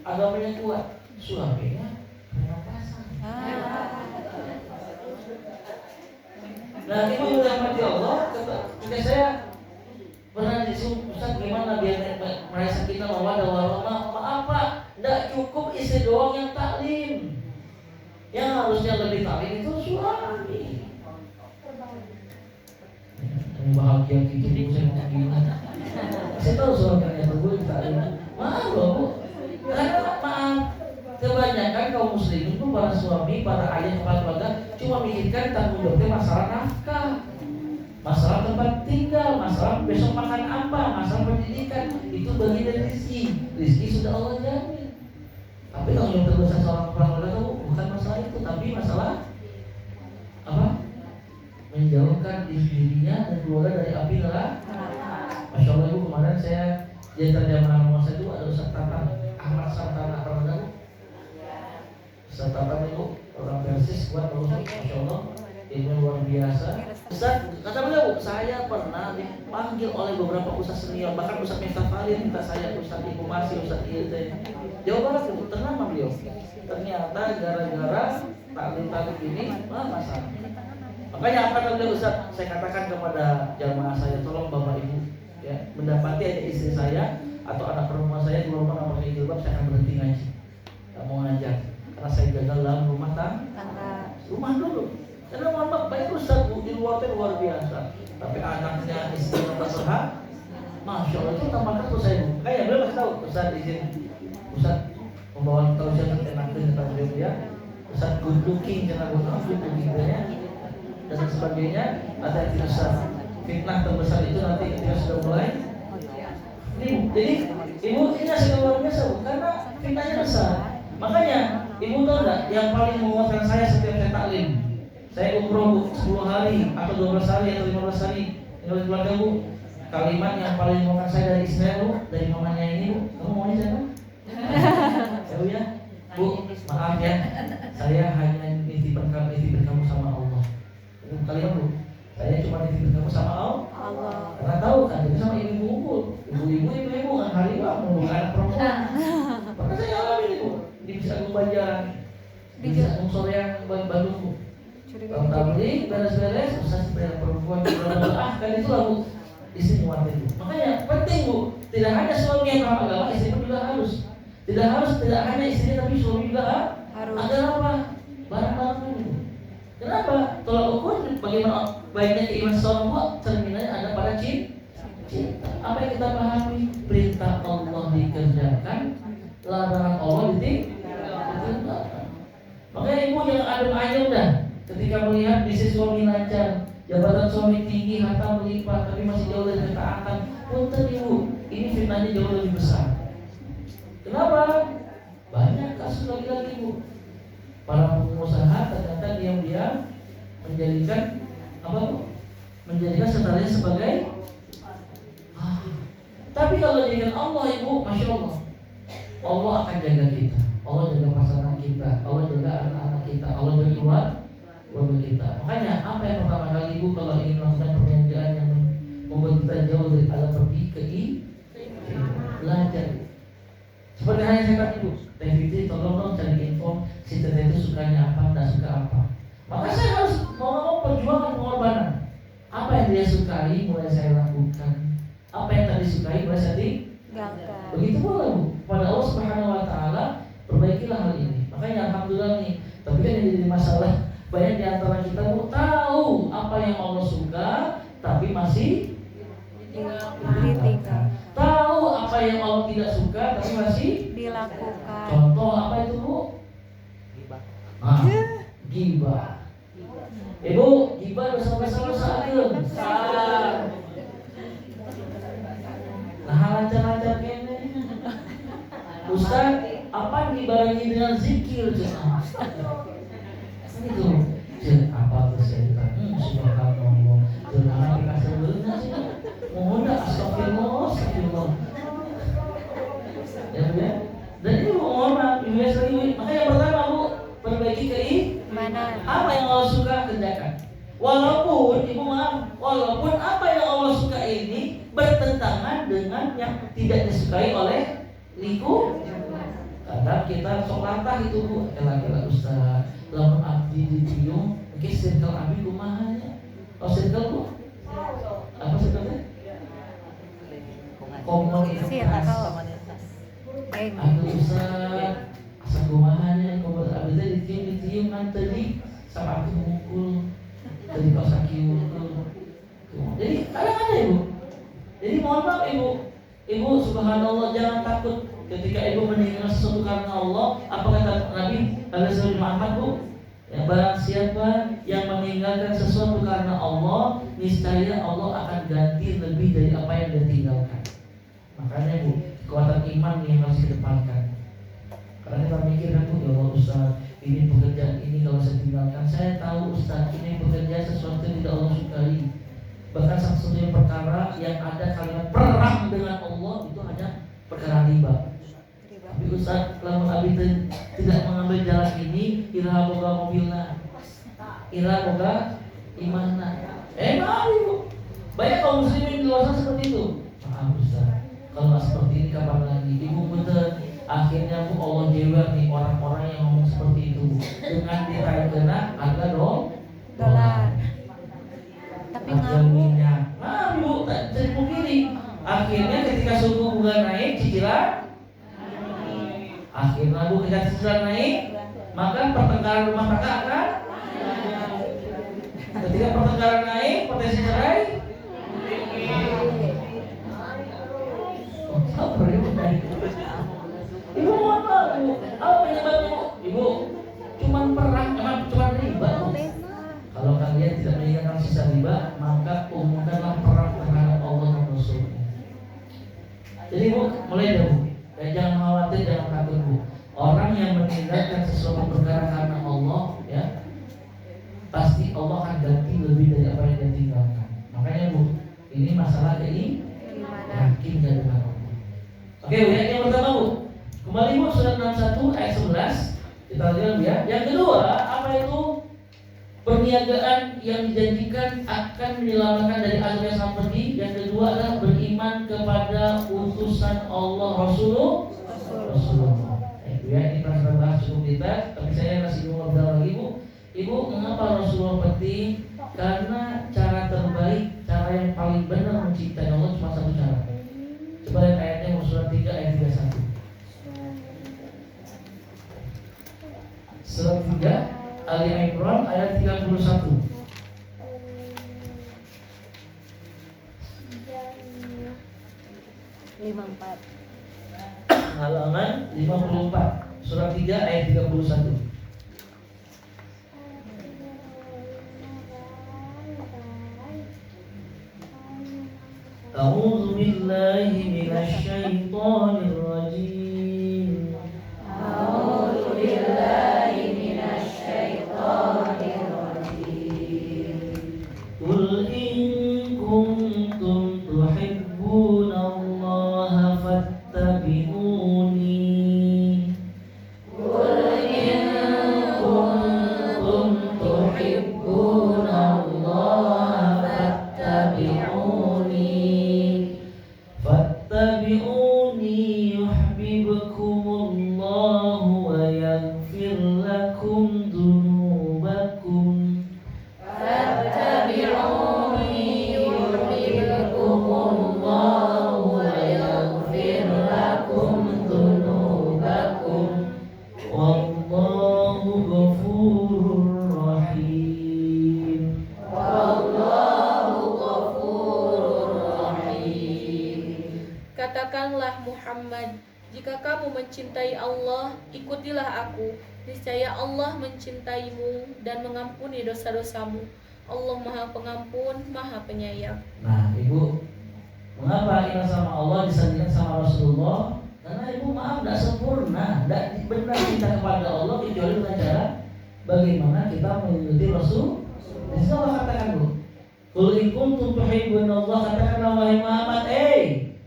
Agamanya kuat, suaminya perampasan. Nah Ibu yang mati Allah, ketika saya pernah disuruh Ustaz gimana biar merasa kita mawadah warahmah. Maaf Pak, tidak cukup istri doang yang taklim. Yang harusnya lebih taklim itu suami. Bahagia gitu saya mau gimana? Saya tahu suaminya berbuat taklim. Maaf loh Bu, karena maaf kebanyakan kaum muslimin itu para suami, para ayah, kepala keluarga cuma mikirkan tanggung jawabnya masalah nafkah. masalah tempat tinggal, masalah besok makan apa, masalah pendidikan, itu bagian dari rezeki. Rezeki sudah Allah jamin. Tapi kalau yang terbesar seorang kepala itu bukan masalah itu, tapi masalah apa? Menjauhkan dirinya dan keluarga dari api neraka. Masya Allah Ibu, kemarin saya di antara jamaah Muasa itu ada Ustaz Tatan Ahmad Santana, pernah tahu? Ustaz Tatan itu orang Persis kuat banget, Masya Allah, ilmu luar biasa. Ustaz, kata beliau, saya pernah dipanggil oleh beberapa ustaz senior, bahkan Ustaz Miftah Farid minta saya, Ustaz Informasi, Ustaz Ilte Jawa Barat itu, ternama beliau. Ternyata gara-gara taklim ini, masalah. Makanya apa kata beliau, Ustaz, saya katakan kepada jamaah saya, tolong Bapak Ibu, ya, mendapati ada istri saya atau anak perempuan saya di rumah nggak pakai jilbab, saya akan berhenti ngaji, nggak mau ngajar, karena saya gagal dalam rumah tangga. Rumah dulu. Karena mohon maaf, baik Ustaz Bu, di luar itu luar biasa. Tapi anaknya istrinya terserah, Masya Allah itu tambahkan tuh saya Bu. Kayak beliau kasih tahu, Ustaz izin, Ustaz membawa tahu saya enakin tentang beliau ya. Ustaz good looking, jangan good looking ya, dan sebagainya. Ada yang Ustaz, fitnah terbesar itu nanti ketika sudah mulai. Ini, jadi Ibu ini hasil luar biasa Bu, karena fitnahnya besar. Makanya Ibu tahu enggak yang paling menguatkan saya setiap saya taklim? Saya umroh 10 hari atau 12 hari atau 15 hari menurut keluarga Bu, kalimat yang paling menguatkan saya dari istri saya Bu, dari mamanya ini Bu, kamu maunya siapa? Saya ya, Bu, maaf ya, saya hanya nitipin kamu sama Allah. Itu kalimat Bu, saya cuma nitipin kamu sama Allah. Karena tahu kan, itu sama ibu-ibu, ibu-ibu kan hari Pak mau anak perempuan. Maka saya alami Bu, di Bisa Agung Banjaran, di Bisa Agung Soreang Bandung Bu. Kalau tablik beres-beres, Ustaz sebagai perempuan kan itu lalu istri muat itu. Makanya penting Bu, tidak hanya suami yang paham agama, istri pun juga harus. Tidak hanya istri tapi suami juga harus. Agar apa? Barang-barang itu. Kenapa? Tolak ukur bagaimana baiknya keimanan seorang Bu, cerminannya ada pada cinta. Apa yang kita pahami? Perintah Allah dikerjakan, larangan Allah ditinggalkan. Makanya Ibu yang adem-ayem dah. Ketika melihat bisnis suami lancar, jabatan suami tinggi, harta melimpah, tapi masih jauh dari ketaatan, punten Ibu, ini fitnahnya jauh lebih besar. Kenapa? Banyak kasus lagi-lagi Bu. Para pengusaha ternyata diam-diam menjadikan apa Bu? Menjadikan saudaranya sebagai tapi kalau jadikan Allah Ibu, Masya Allah, Allah akan jaga kita, Allah jaga pasangan kita, Allah jaga anak-anak kita, Allah jaga keluarga kita. Makanya apa yang pertama kali Ibu kalau ingin melakukan perjanjian yang membuat kita jauh dari Allah, pergi ke belajar. Seperti hanya saya kata Ibu, Teh Fitri tolong dong cari info si Teh itu sukanya apa, tidak suka apa. Maka saya harus mau perjuangan pengorbanan. Apa yang dia sukai mulai saya lakukan. Apa yang tadi sukai mulai saya tinggalkan. Begitu pula Bu, pada Allah Subhanahu Wa Taala perbaikilah hal ini. Makanya alhamdulillah nih. Tapi kan yang jadi masalah, banyak di antara kita Bu tahu apa yang Allah suka, tapi masih ditinggalkan. Tahu apa yang Allah tidak suka, tapi masih dilakukan. Contoh apa itu Bu? Gibah. Ibu, gibah dosa-dosa besar. Nah, lancar-lancar kene. Ustaz, apa dibarengi dengan zikir cenah? Itu apa bercerita? Subhanallah. Jangan dikasih beuna sih. Mohon astagfirullah. Ya. Dan ini mohon maaf, Ibu sering. Maka yang pertama Bu, perbaiki keimanan. Apa yang Allah suka kerjakan. Walaupun Ibu maaf, walaupun apa yang Allah suka ini bertentangan dengan yang tidak disukai oleh lingkungan. Kadang kita sok latah itu Bu, kela-kela Ustaz, lamun abdi dicium, mungkin circle abdi kumahanya. Oh circle Bu? Apa circle-nya? Komunitas. Aduh Ustaz, asa kumahanya, komunitas abdi dicium kan tadi sama aku mukul, tadi kau sakit Jadi kadang ada Ibu. Jadi mohon maaf Ibu subhanallah jangan takut ketika Ibu meninggal sesuatu karena Allah. Apa kata Nabi Muhammad Bu? Ya, barang siapa yang meninggalkan sesuatu karena Allah, niscaya Allah akan ganti lebih dari apa yang dia tinggalkan. Makanya Bu, kekuatan iman yang harus dikedepankan. Karena kita mikir kan Bu, ya Allah Ustaz, ini pekerjaan ini kalau saya tinggalkan, saya tahu Ustaz, ini pekerjaan sesuatu yang tidak Allah sukai. Bahkan satu-satunya perkara yang ada kalimat perang dengan Allah itu hanya perkara riba. Tapi Ustaz, kalau Abi tidak mengambil jalan ini, ira boga mobilna, ira boga imanna. Maaf Ibu, banyak kaum muslimin di luar sana seperti itu. Maaf Ustaz, kalau nggak seperti ini kapan lagi? Ibu betul. Akhirnya Bu, Allah jewer nih orang-orang yang ngomong seperti itu dengan dikaitkan harga dolar. Tapi harga minyak. Maaf Ibu, tak bisa dipungkiri. Akhirnya ketika suku bunga naik, cicilan akhirnya Bu, ketika cicilan naik, maka pertengkaran rumah tangga akan. Ketika pertengkaran naik, potensi cerai. Sabar Ibu. Ibu mohon maaf Bu, apa penyebabnya Ibu? Cuman perang, cuman riba Bu. Kalau kalian tidak menginginkan sisa riba, maka umumkanlah perang terhadap Allah dan Rasulnya. Jadi Bu, mulai deh Bu. Jangan khawatir, jangan takut Bu. Orang yang meninggalkan sesuatu perkara karena Allah, ya, pasti Allah akan ganti lebih dari apa yang dia tinggalkan. Makanya Bu, ini masalah yakin dengan Allah. Oke Bu, yang pertama Bu, kembali Bu, surat 61 ayat 11. Kita lihat ya. Yang kedua, apa itu? Perniagaan yang dijanjikan akan menyelamatkan dari azab yang sangat pedih. Yang kedua adalah beriman kepada utusan Allah Rasulullah. Itu ya, ini pernah bahas cukup kita, tapi saya masih mau ngobrol lagi Bu. Ibu, mengapa Rasulullah penting? Karena cara terbaik, cara yang paling benar mencintai Allah cuma satu cara. Coba lihat ayatnya, surat 3 ayat 31. Surat 3 Ali Imran ayat 31. Halaman 54. Surat 3 ayat 31. A'udzu billahi minasy syaithanir rajim. A'udzu billahi minasy syaithanir rajim. Qul in kuntum tuhibbunallaha fattabi'uni. Qul in kuntum tuhibbunallaha fattabi'uni. Fattabi'uni yuhibbukumullahu wa yaghfir lakum dzunubakum. Fattabi'uni yuhibbukumullahu wa yaghfir lakum dzunubakum. Wallahu ghafurur rahim. Wallahu ghafurur rahim. Katakanlah Muhammad, jika kamu mencintai Allah, ikutilah aku. Niscaya Allah mencintaimu dan mengampuni dosa-dosamu. Allah Maha Pengampun, Maha Penyayang. Nah, Ibu, mengapa iman sama Allah disandingkan sama Rasulullah? Karena Ibu maaf, tidak sempurna, tidak benar kita kepada Allah kecuali dengan cara bagaimana kita mengikuti Rasul. Jadi Allah katakan Bu, qul in kuntum tuhibbunallah, katakanlah wahai Muhammad,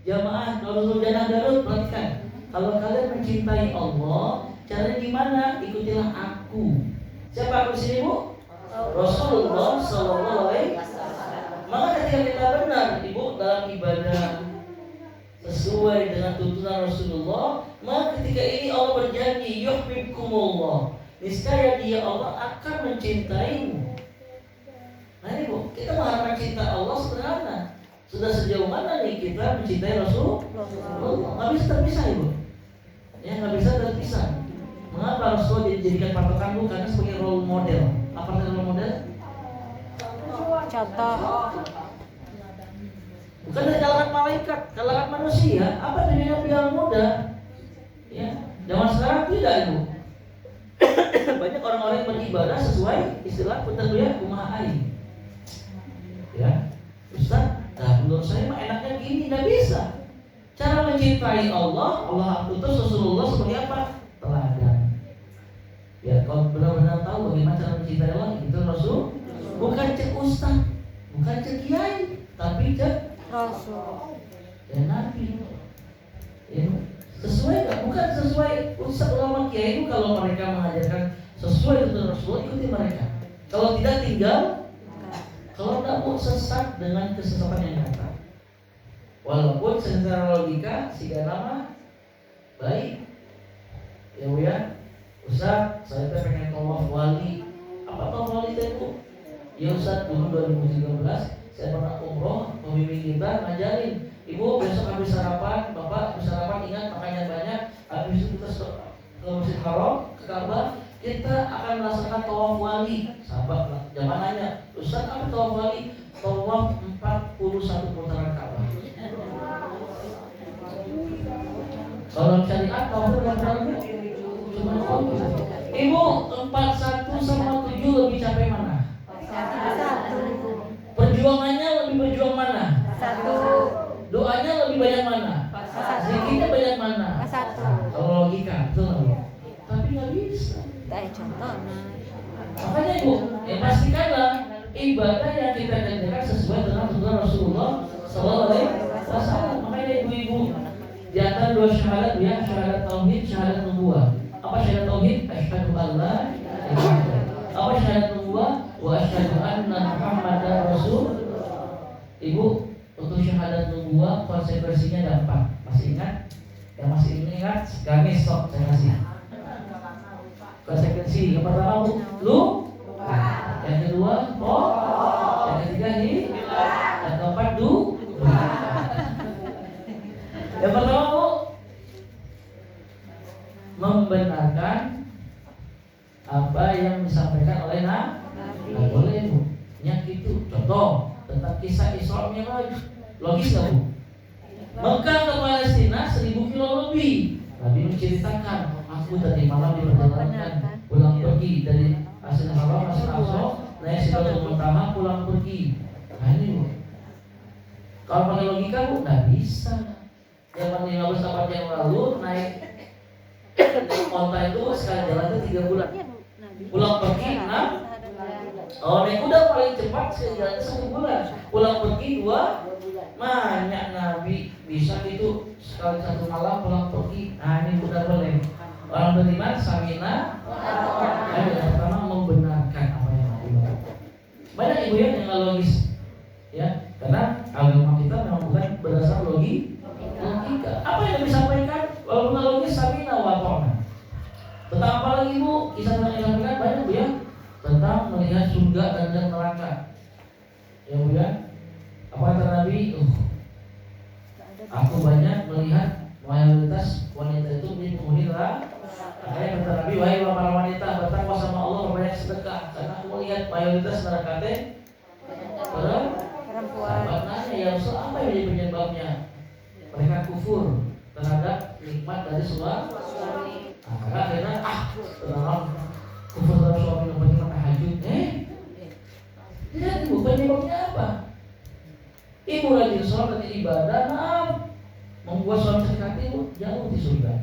jamaah Darul Jannah Garut, perhatikan. Kalau kalian mencintai Allah, caranya gimana? Ikutilah aku. Siapa aku di sini Bu? Rasulullah Sallallahu Alaihi Wasallam. Maka ketika kita benar Ibu dalam ibadah sesuai dengan tuntunan Rasulullah, maka ketika ini Allah berjanji yuhibbukumullah, niscaya Dia Allah akan mencintaimu. Nah ini Bu, kita mengharapkan cinta Allah sederhana. Sudah sejauh mana nih kita mencintai Rasulullah? Nggak bisa terpisah Ibu. Ya, nggak bisa terpisah. Mengapa Rasulullah dijadikan patokan Bu? Karena sebagai role model. Apa role model? Contoh. Bukan dari kalangan malaikat, kalangan manusia. Apa dunia yang muda? Ya, zaman sekarang tidak Ibu. Banyak orang-orang yang beribadah sesuai istilah peterbiah kumaha aing. Ya, Ustaz, nah menurut saya mah enaknya gini, nggak bisa. Cara mencintai Allah, Allah utus Rasulullah sebagai apa? Teladan. Ya, kalau benar-benar tahu bagaimana cara mencintai Allah, itu Rasul, bukan cek Ustaz, bukan cek kiai, tapi cek Rasul. ya Nabi. Ya, sesuai nggak? Bukan sesuai Ustaz ulama kiai itu kalau mereka mengajarkan sesuai dengan Rasul, ikuti mereka. Kalau tidak tinggal. Kalau tidak mau sesat dengan kesesatan yang nyata. Walaupun secara logika si nama baik, ya Bu ya. Ustaz, saya pengen tawaf wali. Apa tawaf wali itu? Ya Ustaz, dulu 2013 saya pernah umroh, pembimbing kita ngajarin, Ibu besok habis sarapan, Bapak habis sarapan ingat makannya banyak. Habis itu kita ke Masjid Haram, ke Ka'bah, kita akan melaksanakan tawaf wali. Sahabat zaman nanya, Ustaz apa tawaf wali? Tawaf 41 putaran Ka'bah. Kalau syariat tawaf berapa? Cuma Ibu 41 sama 7 lebih capek mana? Satu. Perjuangannya lebih berjuang mana? Satu. Doanya lebih banyak mana? Zikirnya banyak mana? Satu. Kalau logika, betul nggak? Tapi nggak bisa. Kayak contoh. Makanya Ibu, pastikanlah ibadah yang kita kerjakan sesuai dengan tuntunan Rasulullah SAW. Makanya ibu-ibu di antara dua syahadat ya, syahadat tauhid, syahadat nubuwah. Apa syahadat tauhid? Asyhadu an la ilaha illallah. Apa syahadat nubuwah? Wa asyhadu anna Muhammadar Rasul. Ibu, untuk syahadat nubuwah konsekuensinya ada 4. Masih ingat? Yang masih ingat, gamis sok saya kasih. Konsekuensi yang pertama lu, yang kedua yang ketiga yang keempat yang pertama membenarkan apa yang disampaikan oleh Nabi. Nggak boleh Bu, yang itu contoh tentang kisah Isra Mi'raj, logis nggak Bu? Mekah ke Palestina 1000 kilo lebih. Nabi menceritakan, aku tadi malam diperjalankan pulang pergi dari Masjid Haram, Masjid Aqsa, naik Sidratul Muntaha, pulang pergi. Nah ini Bu, kalau pakai logika Bu, nggak bisa. Zaman 15 abad yang lalu naik onta itu sekali jalan itu 3 bulan. Pulang pergi 6. Oh, naik kuda paling cepat sekali jalan 1 bulan. Pulang pergi 2. Banyak Nabi bisa itu sekali 1 malam pulang pergi. Nah ini udah boleh. Orang beriman samina. Yang pertama membenarkan apa yang Nabi lakukan. Banyak ibu yang nggak logis, ya, karena agama kita memang bukan berdasar logika. Apa yang disampaikan walaupun nggak logis samina wa ta'na. Tentang apa lagi Bu? Kisah yang disampaikan banyak Bu ya, tentang melihat surga dan neraka. Ya Bu ya. Apa kata Nabi? Aku banyak melihat mayoritas wanita itu menjadi penghuni neraka. Makanya kata Nabi, wahai para wanita, bertakwa sama Allah, berbanyak sedekah. Karena aku melihat mayoritas neraka teh perempuan. Sahabat nanya, ya Rasul, apa yang jadi penyebabnya? Mereka kufur terhadap nikmat dari suami. Nah, karena akhirnya terlalu kufur terhadap suami yang bagaimana tahajud. Lihat Ibu, penyebabnya apa? Ibu rajin sholat dan ibadah, maaf, membuat suami sakit hati Ibu jauh di surga.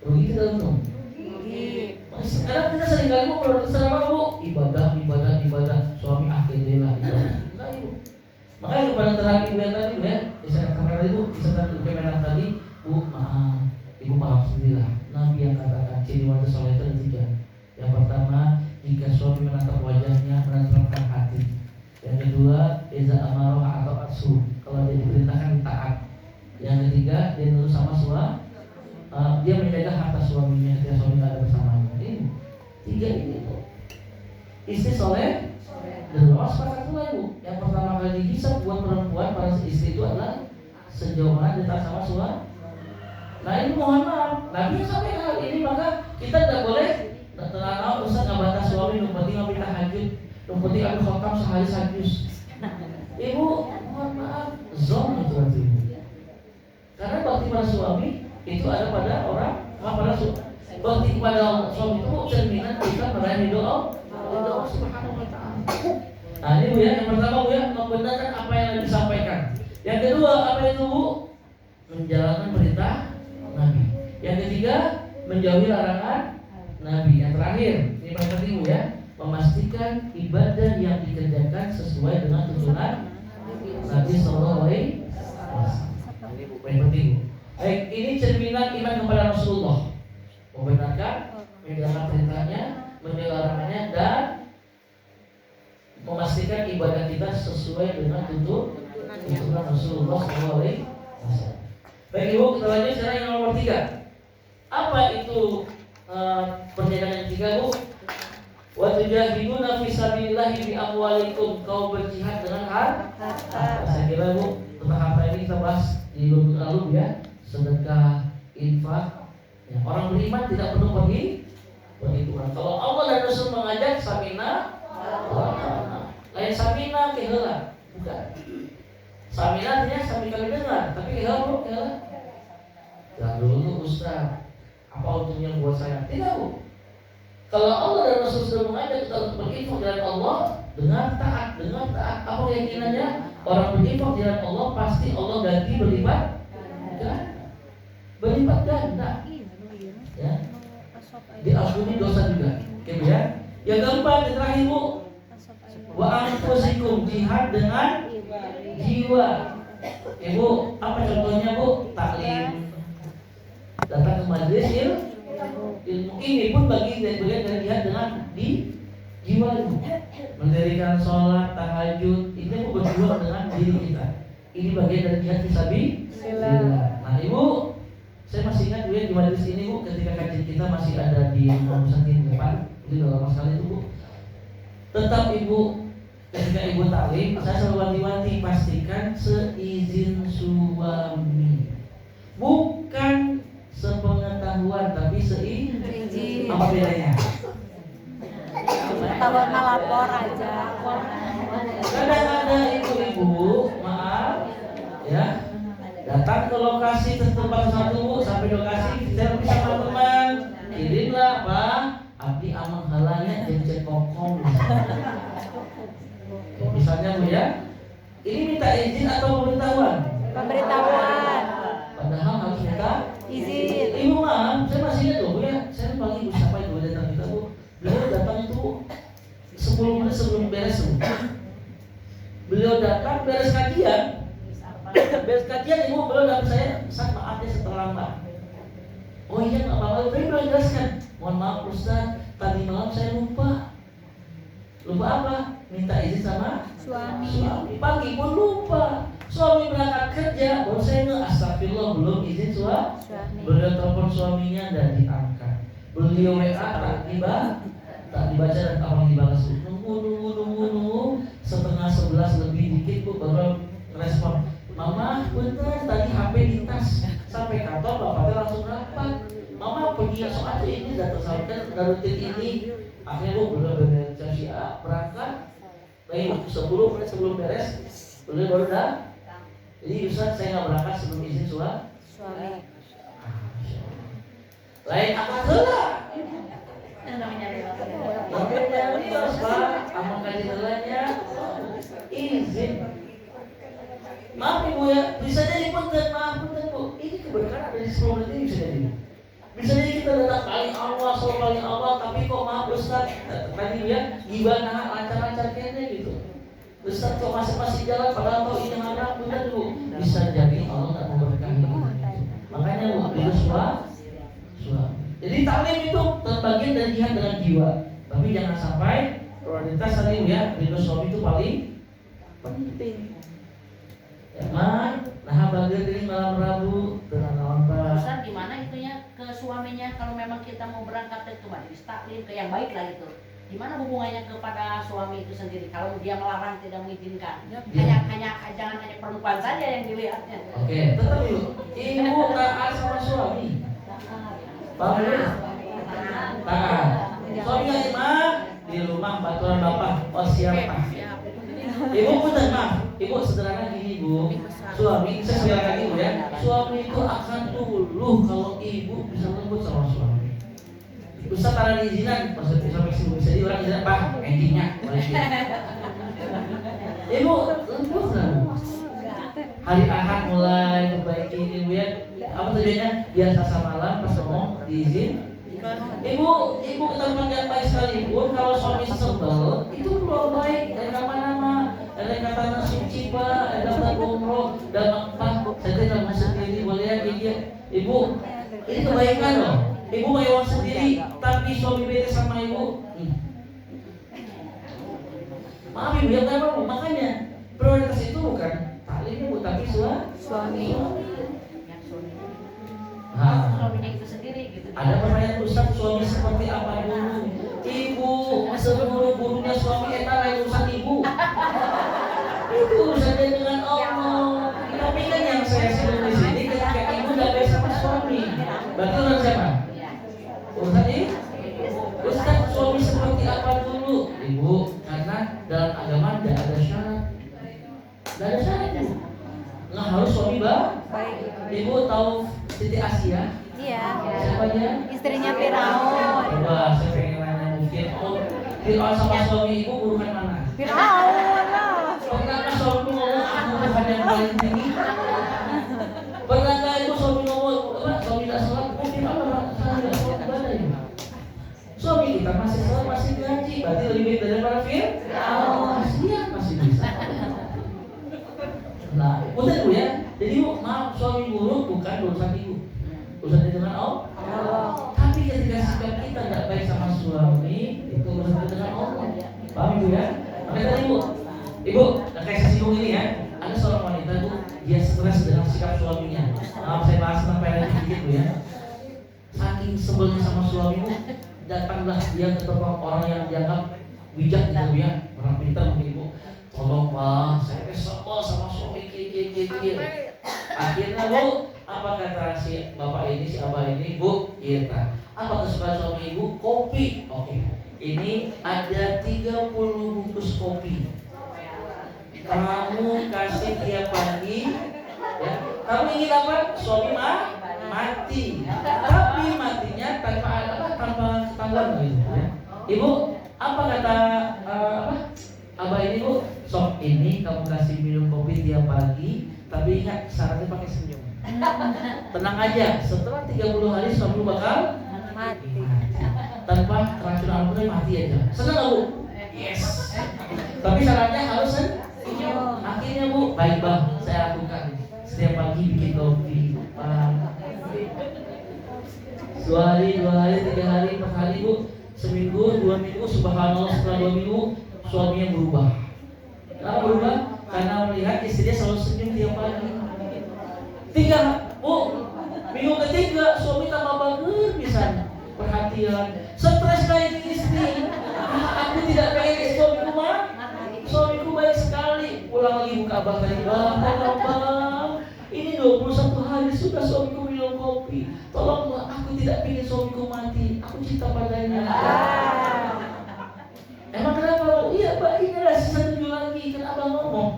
Rugi tidak untung? Rugi. Sekarang kita sering kali Bu berdoa apa Bu? Ibadah, suami akhirnya ibadah. Enggak Ibu. Makanya kepada terakhir Ibu yang tadi Bu ya, saya katakan Ibu, saya kemenak tadi, Bu, maaf, Ibu paham sendirilah. Nabi yang katakan ciri wanita soleh itu ada 3. Yang pertama, jika suami menatap wajahnya, menatapkan hati. Yang kedua, iza amaroh atau asu, kalau dia diperintahkan taat. Yang ketiga, dia nurut sama suami, dia menjaga harta suaminya ketika suami tidak ada bersamanya. Ini 3 ini Bu. Istri soleh dan Allah sepakat pula Ibu. Yang pertama kali dihisab buat perempuan para istri itu adalah sejauh mana dia taat sama suami. Nah ini mohon maaf, Nabi sampai hal ini, maka kita tidak boleh terlalu usah ngebantah suami, yang penting ngapain tahajud, yang penting aku khotam sehari 1 juz. Ibu, mohon maaf, zon itu arti Ibu. Karena bakti para suami itu ada pada orang, pada Bakti kepada suami itu cerminan kita meraih ridho Allah Subhanahu wa taala. Nah, ini Bu ya, yang pertama Bu ya, membenarkan apa yang disampaikan. Yang kedua, apa itu Bu? Menjalankan perintah Nabi. Yang ketiga, menjauhi larangan Nabi. Yang terakhir, ini paling penting Bu ya, memastikan ibadah yang dikerjakan sesuai dengan tuntunan Nabi Sallallahu Alaihi Wasallam. Ini Bu paling penting Bu. Baik, ini cerminan iman kepada Rasulullah. Membenarkan, menjalankan perintahnya, menjauhi larangannya, dan memastikan ibadah kita sesuai dengan tuntunan Rasulullah Sallallahu Alaihi Wasallam. Baik Ibu, kita lanjut sekarang yang nomor 3. Apa itu perjalanan yang 3 Bu? Wa tujahiduna fi sabilillah bi amwalikum, kau berjihad dengan harta. Saya kira Bu, tentang harta ini kita bahas di minggu lalu ya, sedekah, infak. Ya, orang beriman tidak perlu pergi Tuhan. Kalau Allah dan Rasul mengajak samina, lain samina keheula, bukan. Samina artinya sambil kami dengar, tapi keheula. Jangan dulu Ustaz, apa untungnya buat saya? Tidak Bu. Kalau Allah dan Rasul sudah mengajak kita untuk berinfak jalan Allah, dengan taat. Apa keyakinannya? Orang berinfak jalan Allah pasti Allah ganti berlipat ganda. Ya, diampuni dosa juga. Oke ya. Yang keempat, yang terakhir Bu, wa anfusikum, jihad dengan jiwa. Ibu, apa contohnya Bu? Taklim, datang ke majelis ilmu. Ini pun bagian dari jihad dengan di jiwa Bu. Mendirikan sholat, tahajud, ini Bu berjuang dengan diri kita. Ini bagian dari jihad fisabilillah. Nah Ibu, saya masih ingat Bu ya, di majelis ini Bu, ketika kajian kita masih ada di Nusantara depan, jadi dalam sekali itu Bu. Tetap Ibu, ketika Ibu taklim, saya selalu wanti-wanti pastikan seizin suami, bukan sepengetahuan, tapi seizin. Apa bedanya? Pengetahuan lapor aja. Kadang ada ibu-ibu, maaf ya, datang ke lokasi tempat satu sampai lokasi kita bersama teman, kirimlah Pak, abdi amang halanya cek kokong misalnya Bu ya. Ini minta izin atau pemberitahuan? Pemberitahuan. Padahal harus minta Izin. Ibu maaf, saya masih ingat loh Bu ya. Saya panggil Bu siapa itu datang kita Bu. Beliau datang itu 10 menit sebelum beres Bu. Beliau datang beres kajian. Beres kajian Ibu, beliau datang saya, Ustaz maaf ya terlambat. Oh iya nggak apa-apa, tapi beliau jelaskan, mohon maaf Ustaz, tadi malam saya lupa. Lupa apa? Minta izin sama Suami. Pagi pun lupa. Suami berangkat kerja, baru saya astagfirullah belum izin suami. Beliau telepon suaminya dan diangkat. Beliau WA tak dibaca dan apa dibalas. Nunggu setengah 11 lebih dikit Bu baru respon. Mama bener tadi HP di tas, sampai kantor bapaknya langsung rapat. Mama pergi soal ini datang sampai darutin ini. Akhirnya Bu bener-bener berangkat. Baik 10 menit sebelum beres, beliau baru dah. Jadi Ustaz saya nggak berangkat sebelum izin suami. Lain akad heula. Namanya rios Pak, amang kaji heulanya izin. Maaf Ibu ya, bisa jadi punten, maaf punten Bu. Ini keberkahan ada di 10 menit ini bisa jadi. Bisa jadi kita datang paling awal, soal paling awal, tapi kok maaf Ustaz, tadi ya gimana lancar-lancar kayaknya gitu. Ustaz kok masih jalan padahal tahu ini haram, benar Bu. Bisa jadi Allah nggak memberkahi. Makanya Bu, itu suami. Jadi taklim itu terbagian dari jihad dengan jiwa. Tapi jangan sampai prioritas tadi ya, ridho suami itu paling penting. Ya man, nah bagian dari malam Rabu dengan nonton. Ustaz gimana itunya ke suaminya kalau memang kita mau berangkat ke majelis taklim ke yang baik lah itu. Gimana hubungannya kepada suami itu sendiri kalau dia melarang tidak mengizinkan? Hanya jangan hanya perempuan saja yang dilihatnya. Oke, tetap ibu taat sama suami. Paham ya? Taat. Suaminya imam di rumah baturan bapak. Oh siap Pak. Ibu punten maaf. Ibu sederhana gini Bu. Suami, saya silakan Ibu ya. Suami itu akan dulu kalau ibu bisa lembut sama suami. Ustaz tanah diizinan, maksudnya sampai bisa di orang izin bang, endingnya balik. Ibu, lembut kan? Hari Ahad mulai membaiki ibu ya. Apa tujuannya? Biar Selasa malam pas ngomong diizin. Ibu ketemuan yang baik sekalipun kalau suami sebel itu belum baik. Ada nama-nama, ada kata suci pak, ada kata umroh dan apa? Saya tidak mau sendiri boleh ya dia. Ibu, ini kebaikan loh. Ibu mau uang sendiri, tapi suami beda sama ibu. Maaf ibu ya kenapa? Makanya prioritas itu bukan taklim ibu tapi suami. Nah, Suaminya itu sendiri gitu. ada pertanyaan Ustaz, suami seperti apa dulu? Ibu, seburu-burunya suami eta lain urusan ibu. Itu urusannya dengan Allah. Tapi kan yang saya sebut di sini ketika ibu gak baik sama suami, berarti urusan siapa? Urusan ibu. Ustaz, suami seperti apa dulu? Ibu, karena dalam agama tidak ada syarat. Tidak ada syarat. Nggak harus suami baik. Ibu tahu Siti Asia? Iya. Siapa dia? Istrinya Firaun. Wah, saya pengen nanya mungkin Fir'aun sama suami ibu burukan mana? Firaun lah. Pernahkah suami ngomong aku bukan yang paling tinggi? Pernahkah ibu suami ngomong apa? Suami tidak sholat? Mungkin apa? Saya tidak sholat ibadah ya. Suami kita masih sholat, masih ngaji, berarti lebih baik daripada Fir'aun. Kasihan masih bisa. Nah, udah ibu ya. Jadi ibu, maaf suami buruk bukan urusan ibu. Urusan dengan Allah. Tapi ketika sikap kita tidak baik sama suami, itu urusan dengan Allah. Paham ibu ya? Makanya tadi ibu, kayak saya singgung ini ya. Ada seorang wanita itu dia stres dengan sikap suaminya. Maaf saya bahas tentang parenting sedikit bu ya. Saking sebelnya sama suami bu, datanglah dia ke tempat orang yang dianggap bijak gitu ya, orang pintar mungkin ibu. Tolong pak, saya kesel sama suami kiki. Akhirnya bu, apa kata si bapak ini, si abah ini, bu, iya. Apa kesukaan suami ibu? Kopi. Oke. Ini ada 30 bungkus kopi. Kamu kasih tiap pagi, ya. Kamu ingin apa? Suami mati. Tapi matinya tanpa ketahuan gitu ya. Ibu, apa kata abah ini bu? Sok ini kamu kasih minum kopi tiap pagi, tapi ingat syaratnya pakai senyum. Tenang aja, setelah 30 hari suami bakal Mati. tanpa keracunan alkohol mati aja. Senang gak bu? Yes. Tapi syaratnya harus senyum. Akhirnya bu, baik bang, saya lakukan. Setiap pagi bikin kopi. Dua hari, 3 hari, 4 hari bu, seminggu, 2 minggu, subhanallah setelah 2 minggu suaminya berubah. Kenapa berubah? Karena melihat istrinya selalu senyum tiap pagi. 3, bu, minggu ketiga suami tambah bagus bisa perhatian. Stres kayak istri. Aku tidak pengen suamiku mah. Suamiku baik sekali. Pulang lagi buka abang tadi. Bang, ini 21 hari sudah suamiku minum kopi. Tolonglah, aku tidak pengen suamiku mati. Aku cinta padanya. Emang kenapa? Iya pak, ini adalah sisa 7 lagi. Kan abang ngomong.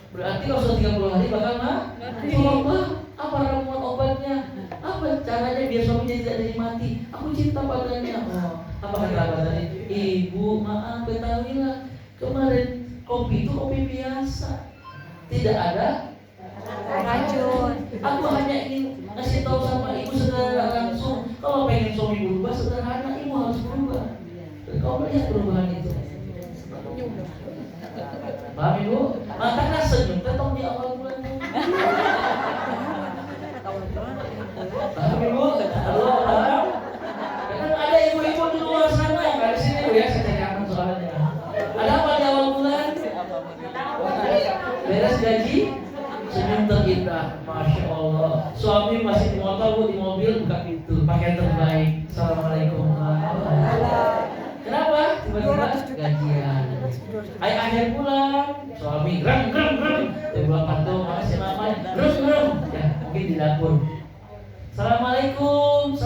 Berarti kalau sudah 30 hari bakal mati. Tolong bang, apa ramuan obatnya? Apa caranya biar suaminya tidak jadi mati? Aku cinta padanya. Apa kata abang tadi? Ibu maaf, ketahuilah kemarin kopi itu kopi biasa. Tidak ada Racun. Aku hanya ingin ngasih tahu sama ibu secara langsung. Kalau pengen suami berubah sederhana, ibu harus berubah. Dan kau melihat perubahan itu. Paham ibu? Makanya senyum tetap di awal bulan. Paham ibu? Halo, paham? Karena ada ibu-ibu di luar sana yang dari sini bu ya, saya cari aman soalnya. Ada apa di awal bulan? Beres gaji? Senyum terindah, masya Allah. Suami masih di motor, bu di mobil buka pintu, pakai terbaik. Assalamualaikum. Kenapa? Tiba-tiba gajian. Akhir bulan, suami rem. Dia bulan kantor, makasih mamanya. Rem. Ya, mungkin di dapur. Assalamualaikum.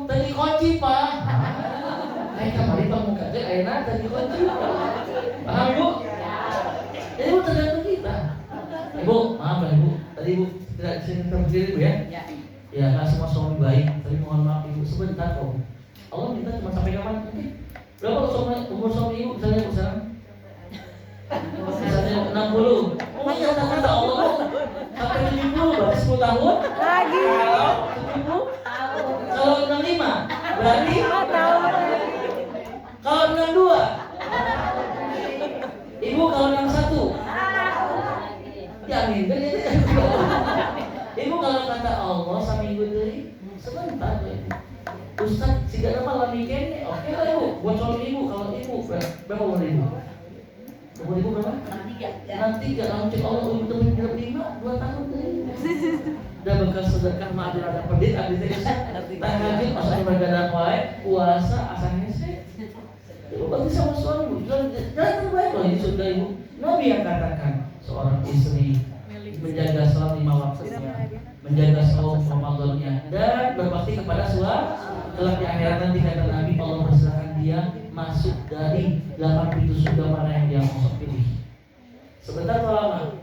Tadi kunci pak. Kemarin pak muka aja enak tadi kunci. Paham ibu? Jadi ibu tergantung kita. Ibu, maaf lah ibu. Tadi ibu tidak sering terberdiri ibu ya. Ya, nggak semua suami baik. Tapi mohon maaf ibu sebentar kok. Allah minta cuma sampai kapan? Oke. Berapa umur suami ibu misalnya sekarang? Misalnya 60. Oh iya kata Allah sampai 70 berarti 10 tahun. Lagi. Kalau 70 kalau 65 berarti 4 tahun. kalau 62 ibu kalau 61 jamin kan itu. Ibu kalau kata Allah sama ibu tadi sebentar Ustaz tidak nama lami kene oke lah ibu buat suami ibu kalau ibu berapa umur ibu? Umur ibu berapa? 63 kalau cek Allah ibu temen 5 2 tahun udah bekas sedekah mah ada pedit abdi teh tahajud asa bergadang wae puasa asa hese ibu berarti sama suami jangan terbaik loh ini sudah ibu Nabi yang katakan seorang istri menjaga salat 5 waktunya menjaga saum Ramadannya dan berbakti kepada suami kelak di akhirat nanti kata Nabi Allah persilakan dia masuk dari 8 pintu surga mana yang dia mau pilih sebentar atau lama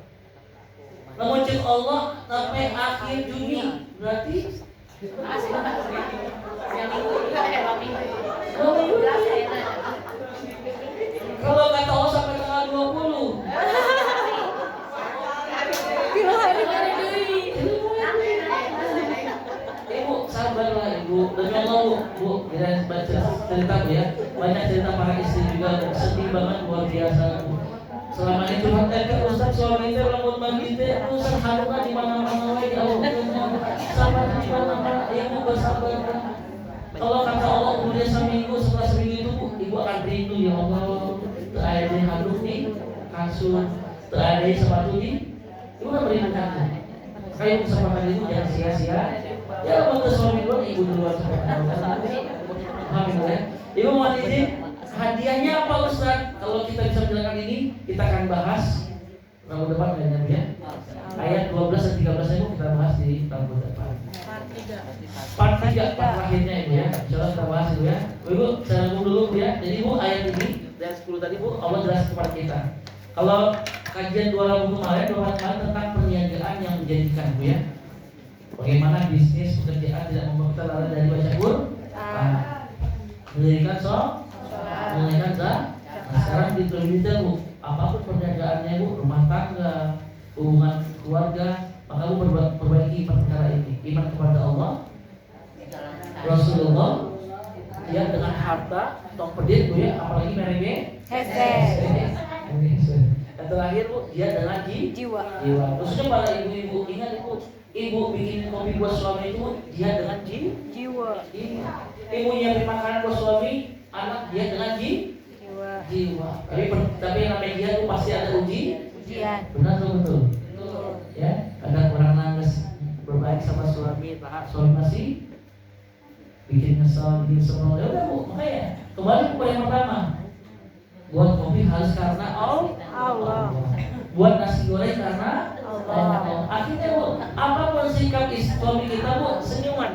namun cek Allah sampai akhir Juni berarti kalau kata Allah sampai tanggal 20 Ibu sabarlah ibu demi Allah bu kita baca cerita bu ya banyak cerita para istri juga sedih banget luar biasa bu selama ini Tuhan Ustaz suami itu rambut bagi itu Ustaz harukan di mana-mana lagi sabar di mana-mana ibu bersabar kalau kata Allah kemudian seminggu setelah seminggu itu bu ibu akan rindu ya Allah ada yang haduk nih kasur ada yang sepatu nih ibu akan merindukan kayak kesempatan itu jangan sia-sia ya untuk suami dulu ibu duluan alhamdulillah ibu mau izin hadiahnya apa Ustaz kalau kita bisa menjalankan ini kita akan bahas Rabu depan ya ayat 12 dan 13 itu kita bahas di Rabu depan part 3 part terakhirnya ibu ya insyaallah kita bahas ibu ya ibu saya dulu ya jadi ibu ayat ini dan 10 tadi bu Allah jelas kepada kita kalau kajian 2 Rabu kemarin tentang perniagaan yang menjanjikan bu ya bagaimana bisnis pekerjaan tidak membuat kita lalai dari baca Quran mendirikan mendirikan zakat nah sekarang diteliti bu apapun perniagaannya bu rumah tangga hubungan keluarga maka bu perbaiki perkara ini iman kepada Allah Rasulullah ya dengan harta tong pedit bu ya apalagi mereknya yang terakhir bu dia dengan jiwa khususnya para ibu-ibu ingat ibu bikin kopi buat suami itu dia dengan jiwa ibu nyiapin makanan buat suami anak dia dengan jiwa tapi yang namanya dia itu pasti ada ujian benar atau betul ya kadang orang nangis berbaik sama suami suami masih bikin nyesel bikin semua ya udah bu makanya kembali kepada yang pertama buat kopi harus karena Allah buat nasi goreng karena Allah akhirnya bu apapun sikap suami kita bu senyuman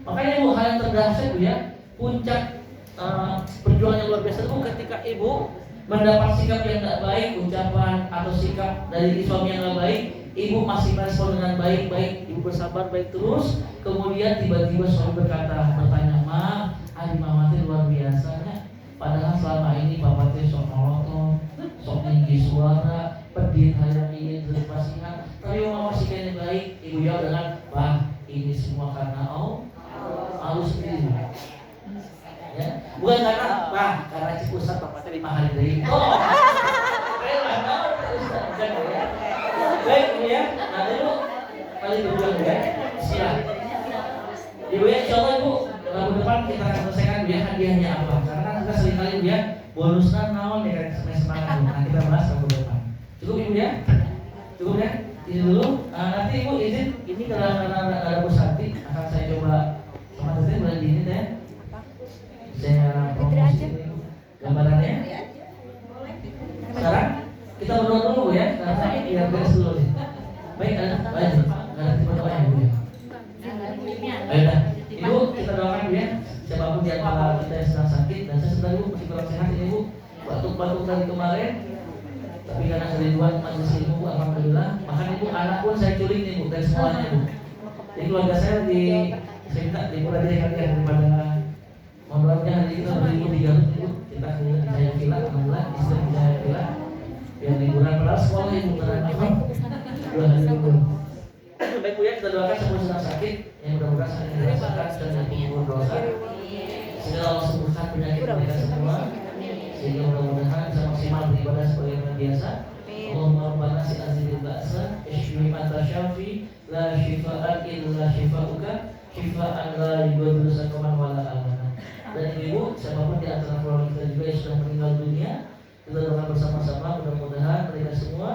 makanya bu hal yang terdahsyat bu ya puncak perjuangan yang luar biasa itu ketika ibu mendapat sikap yang tidak baik ucapan atau sikap dari suami yang tidak baik ibu masih merespon dengan baik-baik ibu bersabar baik terus kemudian tiba-tiba suami bertanya ma hari mama itu luar biasanya padahal selama ini bapak itu sok nolong sok tinggi suara pedih hanya ingin berpasihan tapi mama masih kayaknya baik ibu jawab dengan wah ini semua karena Allah sendiri ya bukan karena Cikusat bapak tadi 5 hari dari baik ibu ya nanti ibu paling berjuang ya siap ibu ya insyaallah ibu Rabu depan kita akan selesaikan ya hadiahnya apa karena kan kita seringkali ya bonusnya naon ya kan semangat nah kita bahas Rabu depan cukup ibu ya ini dulu nanti ibu izin ini karena ada Bu Santi akan saya coba sama teteh bulan ini deh saya promosi gambarannya sekarang kita berdoa dulu Bu ya karena biar beres dulu nih baik baik nanti berdoa ya Bu ya baik ibu kita doakan Bu ya siapapun di antara kita yang sedang sakit dan saya sedang ibu masih kurang sehat ini Bu batuk-batuk dari kemarin tapi karena kerinduan majelis ilmu alhamdulillah bahkan ibu anak pun saya culik nih Bu dari semuanya Bu jadi keluarga saya saya minta ibu ada hadiah daripada Modalnya hari ini kita berlibur di Garut Ibu. Kita ke Jayapura, alhamdulillah istri di Jayapura. Biar liburan padahal sekolah ibu beneran apa? 2 hari libur. Baik Bu ya, kita doakan semua sedang sakit yang mudah-mudahan sakit dirasakan dan dikubur dosa. Sehingga Allah sembuhkan penyakit mereka semua. Sehingga mudah-mudahan bisa maksimal beribadah sebagaimana biasa. Allahumma rabbana si azizil ba'sa ishfi anta syafi la shifaan illa shifauka shifaan la yughadiru saqaman wala alama. Dan ibu, siapapun di antara keluarga kita juga yang sudah meninggal dunia, kita doakan bersama-sama mudah-mudahan mereka semua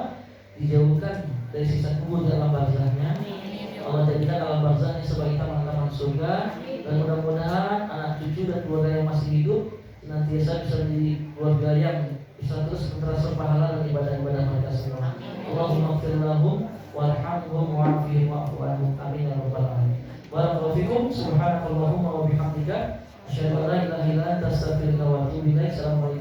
dijauhkan dari siksa kubur di alam barzahnya. Allah jadikan alam barzahnya sebagai taman-taman surga, dan mudah-mudahan anak cucu dan keluarga yang masih hidup senantiasa bisa menjadi keluarga yang bisa terus terasa pahala dan ibadah-ibadah mereka semua. Allahumma ighfir lahum warhamhum wa'afihim wa'fu anhum amin ya rabbal alamin. Barakallahu fikum, subhanakallahumma wa bihamdika asyhadu an la ilaha illa anta astaghfiruka wa atubu ilaik. Assalamualaikum.